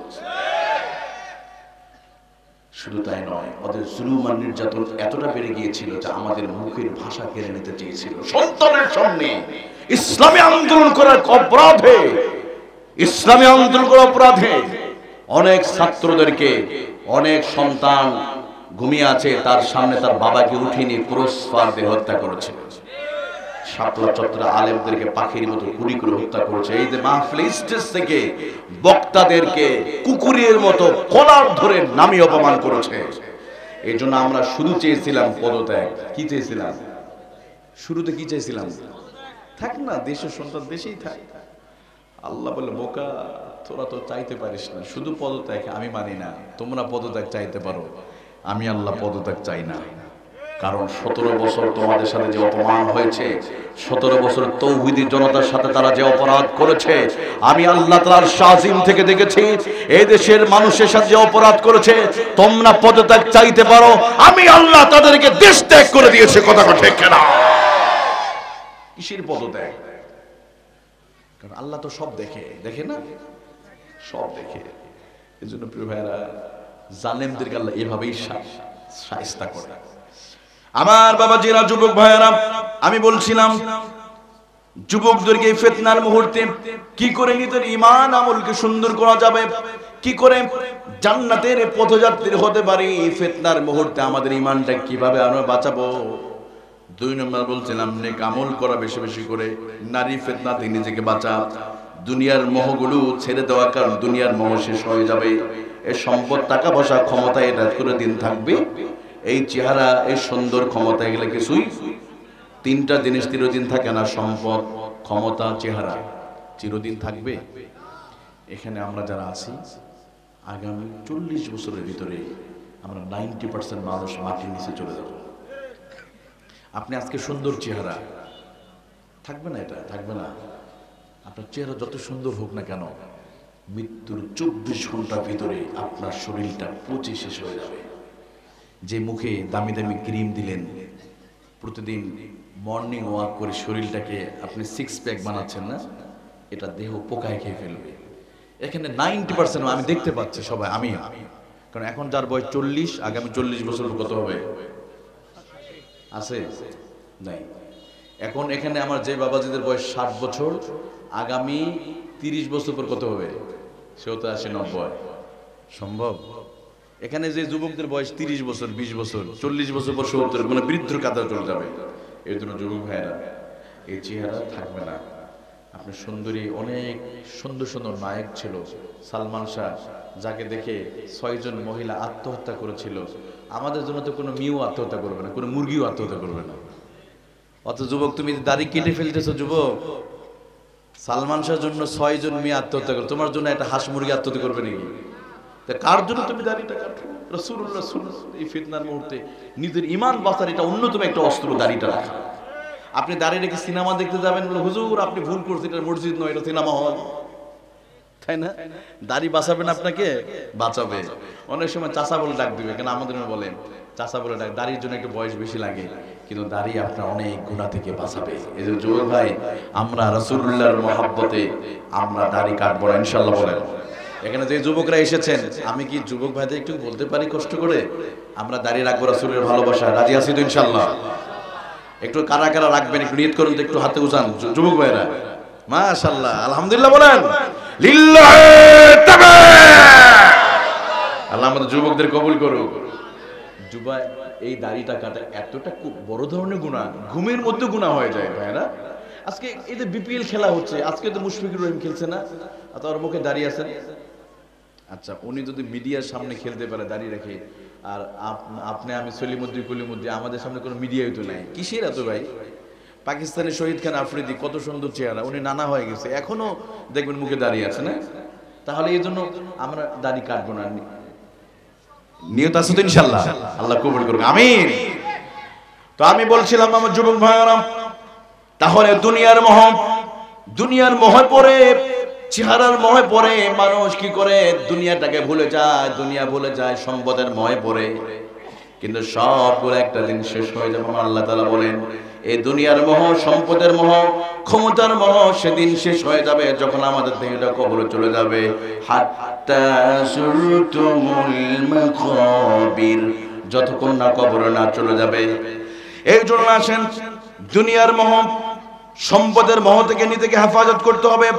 শুধু তাই নয়, ওদের জুলুম আর নির্যাতন এতটা বেড়ে গিয়েছিল যে আমাদের মুখের ভাষা কেড়ে নিতে চেয়েছিল। সন্তানের সামনে ইসলামী আন্দোলন করার অপরাধে, ইসলামী আন্দোলন করার অপরাধে অনেক ছাত্রদেরকে, অনেক সন্তান ঘুমিয়ে আছে তার সামনে তার বাবাকে উঠিয়ে নিয়ে ক্রসফায়ার দিয়ে হত্যা করেছে। শাপলা চত্বরে আলেমদেরকে পাখির মতো গুলি করে হত্যা করেছে। এই যে মাহফিল স্টেজ থেকে বক্তাদেরকে কুকুরের মতো কলার ধরে নামিয়ে অপমান করেছে। এই জন্য আমরা শুধু চেয়েছিলাম পদত্যাগ। কি চেয়েছিলাম? শুরুতে কি চাইছিলাম? থাক না, দেশের সন্তান দেশেই থাক। আল্লাহ বলে, বোকা তোরা তো চাইতে পারিস না, শুধু পদত্যাগ আমি মানি না। তোমরা পদত্যাগ চাইতে পারো, আমি আল্লাহ পদত্যাগ চাই না। কারণ 17 বছর তোমাদের সাথে যে অপমান হয়েছে, 17 বছর তৌহিদি জনতার সাথে তারা যে অপরাধ করেছে, আমি আল্লাহ তাআলার শাজিম থেকে দেখেছি এই দেশের মানুষের সাথে যে অপরাধ করেছে। তোমরা পদত্যাগ চাইতে পারো, আমি আল্লাহ তাদেরকে দেশ ত্যাগ করে দিয়েছে। কথা ঠিক না? কিসের পদত্যাগ? কারণ আল্লাহ তো সব দেখে, দেখে না? সব দেখে। এই জন্য প্রিয় ভাইরা, জালেমদেরকে আল্লাহ এভাবেই শায়েস্তা করে। আমার বাবাজিরা, যুবক ভাইয়েরা, আমি বলছিলাম যুবকদেরকে এই ফিতনার মুহূর্তে কি করে নিজের ঈমান আমলকে সুন্দর করা যাবে, কি করে জান্নাতের পথযাত্রী হতে পারি, এই ফিতনার মুহূর্তে আমাদের ঈমানটা কিভাবে আমরা বাঁচাবো। 2 নম্বর বলছিলাম নেক আমল করা বেশি বেশি করে, নারী ফিতনা থেকে নিজেকে বাঁচা, দুনিয়ার মোহগুলো ছেড়ে দেওয়া, কারণ দুনিয়ার মোহ শেষ হয়ে যাবে। এই সম্পদ, টাকা পয়সা, ক্ষমতা এটা করে দিন থাকবে, এই চেহারা, এই সুন্দর ক্ষমতা, এগুলো কিছুই, 3টা জিনিস চিরদিন থাকে না, সম্পদ, ক্ষমতা, চেহারা, চিরদিন থাকবে। এখানে আমরা যারা আছি, আগামী 40 বছরের ভিতরে আমরা 90% মানুষ মাটির নিচে চলে যাব। আপনি আজকে সুন্দর চেহারা, থাকবে না, এটা থাকবে না। আপনার চেহারা যত সুন্দর হোক না কেন, মৃত্যুর 24 ঘন্টার ভিতরে আপনার শরীরটা পচে শেষ হয়ে যাবে। যে মুখে দামি দামি ক্রিম দিলেন, প্রতিদিন মর্নিং ওয়াক করে শরীরটাকে আপনি 6 প্যাক বানাচ্ছেন না, এটা দেহ পোকায় খেয়ে ফেলবে। এখানে 90% আমি দেখতে পাচ্ছি সবাই, আমি, কারণ এখন যার বয়স 40, আগামী 40 বছর কত হবে? আছে নাই? এখন এখানে আমার যে বাবাজিদের বয়স 60 বছর, আগামী 30 বছর পর কত হবে? সেও তো 80, 90। সম্ভব? এখানে যে যুবকদের বয়স 30 বছর, 20 বছর, 40 বছর পর 70, মানে বৃদ্ধর কাতারে চলে যাবে। এই জন্য যুবক ভাইয়েরা, এই চেহারা থাকবে না। আপনি সুন্দরী, অনেক সুন্দর সুন্দর নায়ক ছিল, সালমান শাহ, যাকে দেখে 6 জন মহিলা আত্মহত্যা করেছিল। আমাদের জন্য তো কোনো মিউ আত্মহত্যা করবে না, কোনো মুরগিও আত্মহত্যা করবে না। অত যুবক, তুমি দাড়ি কেটে ফেলতেছো যুবক, সালমান শাহর জন্য 6 জন মেয়ে আত্মহত্যা করে, তোমার জন্য একটা হাঁস মুরগি আত্মহত্যা করবে নাকি? কার জন্য তুমি দাড়িটা কাটো? রাসূলুল্লাহ সাল্লাল্লাহু আলাইহি ওয়াসাল্লাম এই ফিতনার মুহূর্তে নিজের ঈমান বাঁচার এটা অন্যতম একটা অস্ত্র, দাড়িটা রাখা। আপনি দাড়ি রেখে সিনেমা দেখতে যাবেন, বলে হুজুর আপনি ভুল করছেন, এটা মসজিদ নয়, এটা সিনেমা হল। তাই না? দাড়ি বাঁচাবে না আপনাকে, বাঁচাবে। অনেক সময় চাচা বলে ডাক দিবে, কেন আমাদের বলেন চাচা বলে ডাক, দাড়ির জন্য একটু বয়স বেশি লাগে, কিন্তু দাড়ি আপনার অনেক গুনাহ থেকে বাঁচাবে। এই যে যুবক ভাই, আমরা রাসূলুল্লাহর মহব্বতে আমরা দাড়ি কাটবো না ইনশাআল্লাহ বলেন। এখানে যে যুবকরা এসেছেন, আমি কি যুবক ভাইদের একটু বলতে পারি কষ্ট করে, আমরা দাঁড়িয়ে রাখবো রাসূলের ভালোবাসা, রাজি আছি তো ইনশাআল্লাহ? একটু কারা কারা রাখবেন একটু নিয়ত করুন তো, একটু হাতে উঠান যুবক ভাইরা। মাশাআল্লাহ, আলহামদুলিল্লাহ বলেন, লিল্লাহি তাকবীর। আল্লাহ আমাদের যুবকদের কবুল করুক। যুবা এই দাড়িটা কাটা এতটা বড় ধরনের গুনাহ, ঘুমের মধ্যে গুনাহ হয়ে যায় ভাইরা। আজকে এই যে বিপিএল খেলা হচ্ছে, আজকে তো মুশফিকুর রহিম খেলছে না, তার মুখে দাঁড়িয়ে আছেন। আচ্ছা, উনি যদি মিডিয়ার সামনে খেলতে পারে দাঁড়িয়ে রেখে, আর আপনি আমি সলিমুদ্দিন কলিমুদ্দিন, আমাদের সামনে কোনো মিডিয়াই তো নাই, কিসের এত ভাই? পাকিস্তানের শহীদ খান আফ্রিদি, কত সুন্দর চেহারা, উনি নানা হয়ে গেছে, এখনো দেখবেন মুখে দাঁড়িয়ে আছে না? তাহলে এই জন্য আমরা দাড়ি কাটবো না, নিয়ত আছে তো ইনশাআল্লাহ? আল্লাহ কবুল করুক, আমিন। তো আমি বলছিলাম আমার যুবক ভাইরা, তাহলে দুনিয়ার মোহে পড়ে, চেহারার মোহে পড়ে মানুষ কি করে, দুনিয়াটাকে ভুলে যায়, দুনিয়া ভুলে যায়, সম্পদের মোহে পড়ে, কিন্তু সবগুলো একটা দিন শেষ হয়ে যাবে। আল্লাহ তাআলা বলেন, এই দুনিয়ার মোহ, সম্পদের মোহ, ক্ষমতার মোহ সেদিন শেষ হয়ে যাবে যখন আমাদের দেহটা কবরে চলে যাবে। হাত্তা সুরতুমুল মাকাবির, যতক্ষণ না কবরে না চলে যাবে। এই জন্য আসেন, দুনিয়ার মোহ, সম্পদের মোহ থেকে নিজেকে হেফাজত করতে হবে।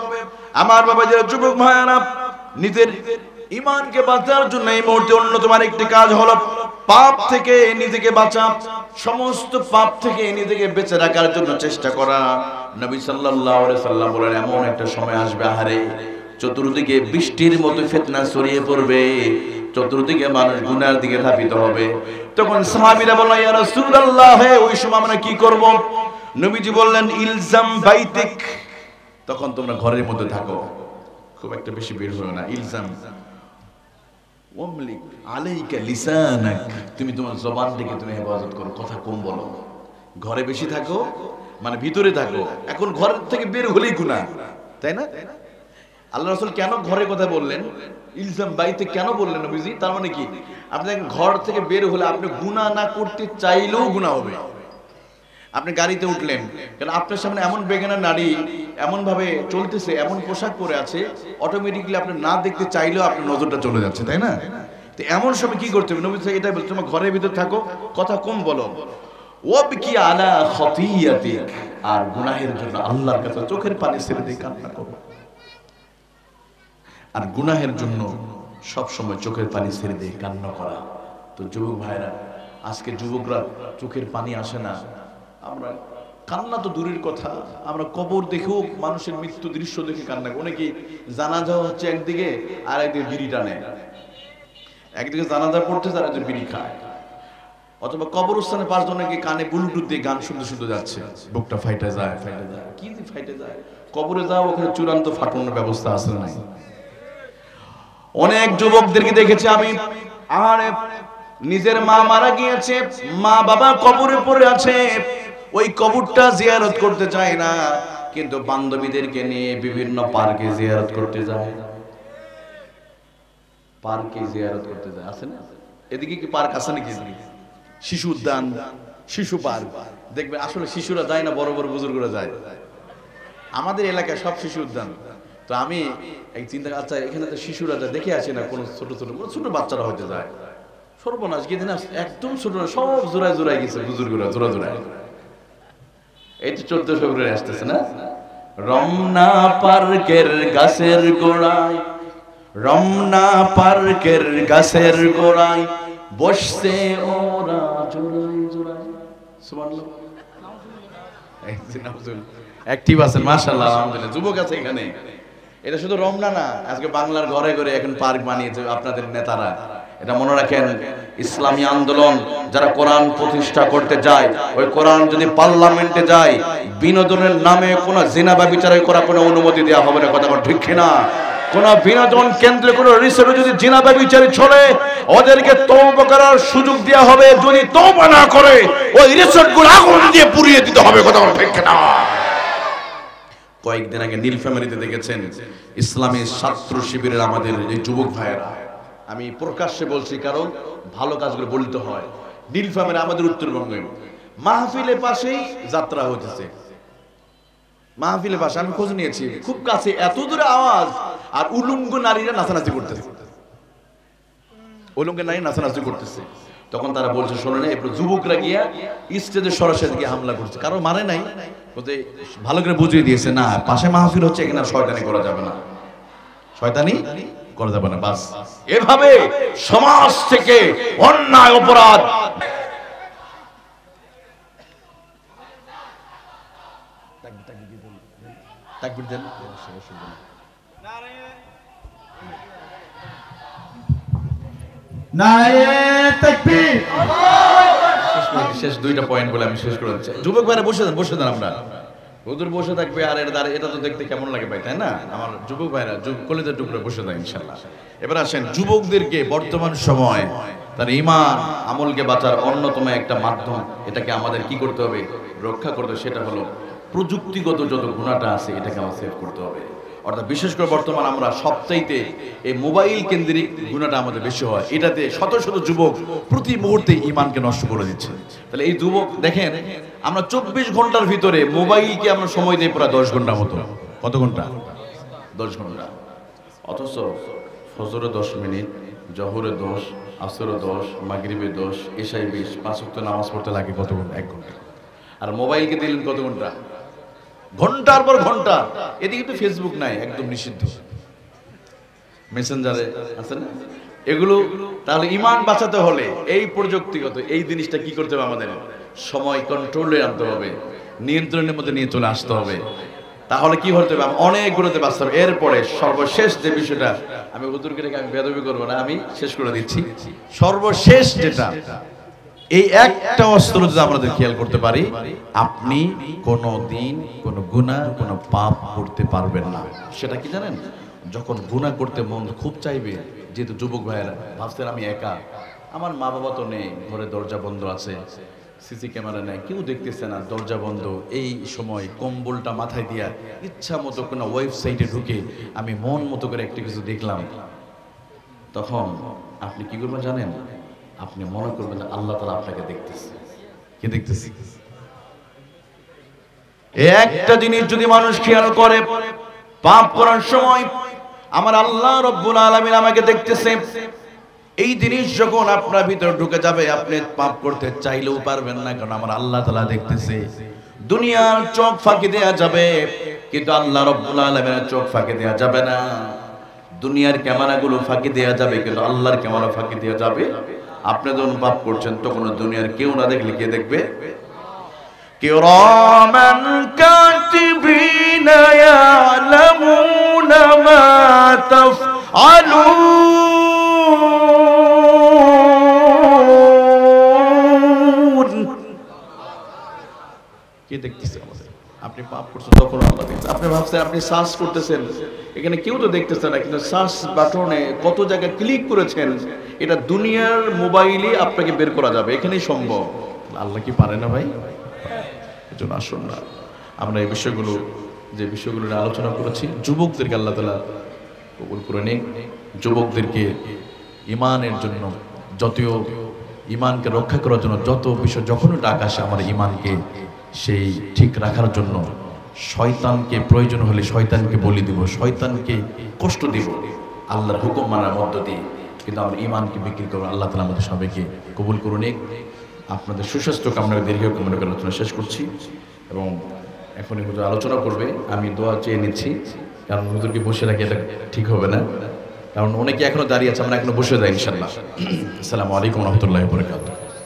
আমার বাবা যারা যুবক ভাইয়েরা, নিজের ঈমানকে বাঁচার জন্য এই মুহূর্তে অন্যতম আরেকটি কাজ হলো পাপ থেকে নিজেকে বাঁচা, সমস্ত পাপ থেকে নিজেকে বেঁচে রাখার জন্য চেষ্টা করা। নবী সাল্লাল্লাহু আলাইহি সাল্লাম বলেন, এমন একটা সময় আসবে, আহারে চতুর্দিকে বৃষ্টির মতো ফিতনা ছড়িয়ে পড়বে, চতুর্দিকে মানুষ গুনার দিকে ধাবিত হবে। তখন সাহাবীরা বললেন, ইয়া রাসূলুল্লাহ, ওই সময় আমরা কি করব? নবীজি বললেন, ইলজাম বাইতিক, তখন তোমরা ঘরের মধ্যে থাকো, খুব একটা বেশি বের হও না। ইলজাম ওয়ামলিক আলাইকা লিসানাক, তুমি তোমার জবানটাকে তুমি হেফাজত করো, কথা কম বলো, ঘরে বেশি থাকো, মানে ভিতরে থাকো। এখন ঘর থেকে বের হলেই গুনাহ, তাই না? আল্লাহ রাসূল কেন ঘরের কথা বললেন, ইলজাম বাইতে কেন বললেন নবীজি? তার মানে কি, আপনি ঘর থেকে বের হলে আপনি গুনাহ না করতে চাইলেও গুনাহ হবে। আপনি গাড়িতে উঠলেন, কারণ আপনার সামনে এমন বেগানা নারী এমন ভাবে চলতেছে, এমন পোশাক পরে আছে, অটোমেটিক্যালি আপনি না দেখতে চাইলেও আপনার নজরটা চলে যাচ্ছে, তাই না? তো এমন সময় কি করতে হবে? নবী এটাই বলছে, তোমার ঘরের ভিতর থাকো, কথা কম বলো। ওয়াবকি আলা খাতিয়াতিক, আর গুনাহের জন্য আল্লাহর কাছে চোখের পানি ছেড়ে দিয়ে কান্না করো। আর গুনাহের জন্য সব সময় চোখের পানি ছেড়ে দিয়ে কান্না করা। তো যুবক ভাইরা, আজকে যুবকরা চোখের পানি আসে না, আমরা কান্না তো দূরের কথা, আমরা কবর দেখেও মানুষের মৃত্যু দৃশ্য দেখে কান্না করি। অনেকে জানাজা হচ্ছে একদিকে, আর একদিকে বিড়ি টানে, একদিকে জানাজা পড়তেছে আর একদিকে বিড়ি খায়, অথবা কবরস্থানে 5 জনকে কানে ব্লুটুথ দিয়ে গান শুনতে শুনতে যাচ্ছে, বুকটা ফাইটে যায়, কি যে ফাইটে যায়। কবরে যাও, ওখানে চূড়ান্ত ফাটানোর ব্যবস্থা আছে নাই? অনেক যুবকদেরকে দেখেছি আমি, আরে নিজের মা মারা গিয়েছে, মা বাবা কবরে পড়ে আছে, ওই কবরটা জিয়ারত করতে চায় না, কিন্তু বান্ধবীদেরকে নিয়ে বিভিন্ন পার্কে জিয়ারত করতে যায়, পার্কে জিয়ারত করতে যায়। আছে না এদিকে? কি পার্ক আছে নাকি? শিশু উদ্যান, শিশু পার্ক দেখবে, আসলে শিশুরা যায় না, বড় বড় বুজুর্গরা যায়। আমাদের এলাকায় সব শিশু উদ্যান। তো আমি এক চিন্তা, আচ্ছা এখানে তো শিশুরা যায়, দেখে আসে না কোন ছোট ছোট বাচ্চারা হইতে যায়। সর্বনাশ, গিয়ে না একদম ছোট, সব জোড়ায় গেছে বুজুর্গরা, জোড়ায়। এই তো 14 ফেব্রুয়ারি আসতেছে না, রমনা পার্কের গাছের গোড়ায়, রমনা পার্কের গাছের গোড়ায় বসছে ওরা জোড়ায়। সুবহানাল্লাহ, অ্যাক্টিভ আছেন মাশাআল্লাহ, আলহামদুলিল্লাহ। যুবক আছে এখানে। এটা শুধু রমনা না, আজকে বাংলার ঘরে ঘরে এখন পার্ক বানিয়েছে আপনাদের নেতারা। এটা মনে রাখেন, ইসলামী আন্দোলন যারা কোরআন প্রতিষ্ঠা করতে যায়, ওই কোরআন যদি পার্লামেন্টে যায়, বিনোদনের নামে কোনো জিনা বা বিচার করা কোনো অনুমতি দেওয়া হবে না, কথা ঠিক কিনা? কোন বিনোদন কেন্দ্রে কোন রিসোর্টে যদি জিনা বা বিচারে চলে, ওদেরকে তওবা করার সুযোগ দেওয়া হবে। যদি তওবা না করে, ওই রিসোর্টগুলো আগুন দিয়ে পুড়িয়ে দিতে হবে, কথা ঠিক কিনা? কয়েকদিন আগে নীলফামারীতে দেখেছেন ইসলামী ছাত্র শিবিরের আমাদের এই যুবক ভাইয়েরা, আমি প্রকাশ্যে বলছি কারণ ভালো কাজগুলো বলতে হয়, নীলফামারী আমাদের উত্তরবঙ্গে মাহফিলের পাশেই যাত্রা হতেছে, মাহফিলের পাশে আমি খোঁজ নিয়েছি, খুব কাছে, এত দূরে আওয়াজ, আর উলঙ্গ নারীরা নাচানাচি করতেছে, উলঙ্গ নারী নাচানাচি করতেছে। তখন তারা বলছে শোনো না, এরপর যুবকরা গিয়া স্টেজের সরাসরি গিয়ে হামলা করছে, কারো মানে নাই, বলতে ভালো করে বুঝিয়ে দিয়েছে না পাশে মাহফিল হচ্ছে, এখানে শয়তানি করা যাবে না, শয়তানি করা যাবে না। বাস এভাবে সমাজ থেকে অন্যায় অপরাধ তাকবীর দেন। শেষ দুইটা পয়েন্ট বলে আমি শেষ করে দিচ্ছি। যুবক ভাইরা বসে দেন, আমরা হুজুর বসে থাকবে আর এটা তো দেখতে কেমন লাগে ভাই, তাই না? আমার যুবক ভাইরা কলেজের টুকরে বসে দেয় ইনশাল্লাহ। এবার আসেন, যুবকদেরকে বর্তমান সময় তার ঈমান আমলকে বাঁচার অন্যতম একটা মাধ্যম, এটাকে আমাদের কি করতে হবে, রক্ষা করতে হবে, সেটা হলো প্রযুক্তিগত যত গুণাটা আছে এটাকে আমার সেভ করতে হবে। অর্থাৎ বিশেষ করে বর্তমান আমরা সবচাইতে এই মোবাইল কেন্দ্রিক গুণাটা আমাদের বেশি হয়, এটাতে শত শত যুবক প্রতি মুহূর্তে ঈমানকে নষ্ট করে দিচ্ছে। তাহলে এই যুবক দেখেন, আমরা 24 ঘন্টার ভিতরে মোবাইলকে আমরা সময় দিই প্রায় 10 ঘন্টা মতো। কত ঘন্টা? 10 ঘন্টা। অথচ ফজরে 10 মিনিট, জোহরে 10, আসরে 10, মাগরিবে 10, এশায় 20, 5 ওয়াক্ত নামাজ পড়তে লাগে কত ঘন্টা? 1 ঘন্টা। আর মোবাইলকে দিলেন কত ঘন্টা? ঘন্টার পর ঘন্টা। এদিকে তো ফেসবুক নাই, একদম নিষিদ্ধ, মেসেঞ্জারে আছে না এগুলো। তাহলে ঈমান বাঁচাতে হলে এই প্রযুক্তিগত এই জিনিসটা কি করতে হবে, আমাদের সময় কন্ট্রোলে আনতে হবে, নিয়ন্ত্রণের মধ্যে নিয়ে চলে আসতে হবে। তাহলে কি হতে হবে, অনেকগুলোতে বাঁচতে হবে। এরপরে সর্বশেষ যে বিষয়টা, আমি হুজুরকে রেখে আমি বেয়াদবি করবো না, আমি শেষ করে দিচ্ছি। সর্বশেষ যেটা, এই একটা অস্ত্র যদি আমাদের খেয়াল করতে পারি, আপনি কোনো দিন কোনো গুনাহ কোনো পাপ করতে পারবেন না। সেটা কি জানেন? যখন গুনাহ করতে মন খুব চাইবে, যেহেতু যুবক ভাইয়েরা ভাবছেন আমি একা, আমার মা বাবা তো নেই, ঘরে দরজা বন্ধ আছে, সিসি ক্যামেরা নেই, কেউ দেখতেছে না, দরজা বন্ধ, এই সময় কম্বলটা মাথায় দিয়া ইচ্ছা মতো কোনো ওয়েবসাইটে ঢুকে আমি মন মতো করে একটা কিছু দেখলাম, তখন আপনি কি করবেন জানেন? আপনি মনে করবেন যে আল্লাহ তাআলা আপনাকে দেখতেছে। কি দেখতেছে? একটা জিনিস যদি মানুষ খেয়াল করে, পাপ করার সময় আমার আল্লাহ রব্বুল আলামিন আমাকে দেখতেছে, এই জিনিস যখন আপনার ভিতরে ঢুকে যাবে, আপনি পাপ করতে চাইলেও পারবেন না, কারণ আমার আল্লাহ তাআলা দেখতেছে। দুনিয়ার চোখ ফাঁকি দেয়া যাবে, কিন্তু আল্লাহ রব্বুল আলামিনের চোখ ফাঁকি দেয়া যাবে না। দুনিয়ার ক্যামেরাগুলো ফাঁকি দেয়া যাবে, কিন্তু আল্লাহর ক্যামেরা ফাঁকি দেয়া যাবে। আপনি যখন পাপ করছেন তখন দুনিয়ার কেউ না দেখলে কে দেখবে? কিরামান কাতিবিনা ইয়ালামুনা মা তাফআলুন। কে দেখতেছে আমাদের? আপনি পাপ করছেন তখন আল্লাহ দেখতেছে। আপনি ভাবছেন আপনি সার্চ করতেছেন, এখানে কেউ তো দেখতেছে না, কিন্তু সার্চ বাটনে কত জায়গায় ক্লিক করেছেন, এটা দুনিয়ার মোবাইলে আপনাকে বের করা যাবে, এখানেই সম্ভব। আল্লাহ কি পারে না ভাই? এজন্য আসুন না আমরা এই বিষয়গুলো, যে বিষয়গুলো নিয়ে আলোচনা করেছি, যুবকদেরকে আল্লাহ তাআলা কবুল করে নিন। যুবকদেরকে ঈমানের জন্য, যতই ঈমানকে রক্ষা করার জন্য যত বিষয় যখনই ডাক আসে, আমার ঈমানকে সেই ঠিক রাখার জন্য শয়তানকে প্রয়োজন হলে শয়তানকে বলি দিব, শয়তানকে কষ্ট দিব আল্লাহর হুকুম মানার মধ্য দিয়ে, কিন্তু আমরা ঈমানকে বিক্রি করবো। আল্লাহ তাআলা আমাদের সবাইকে কবুল করুন। আপনাদের সুস্বাস্থ্য কামনা দীর্ঘ কামনা করে আলোচনা শেষ করছি, এবং এখনই হুজুর আলোচনা করবে, আমি দোয়া চেয়ে নিচ্ছি, কারণ হুজুরকে বসে রাখি এটা ঠিক হবে না, কারণ অনেকে এখনো দাঁড়িয়ে আছে, আমরা এখনো বসে যাই ইনশাআল্লাহ। আসসালামু আলাইকুম ওয়া রাহমাতুল্লাহি ওয়া বারাকাতুহু।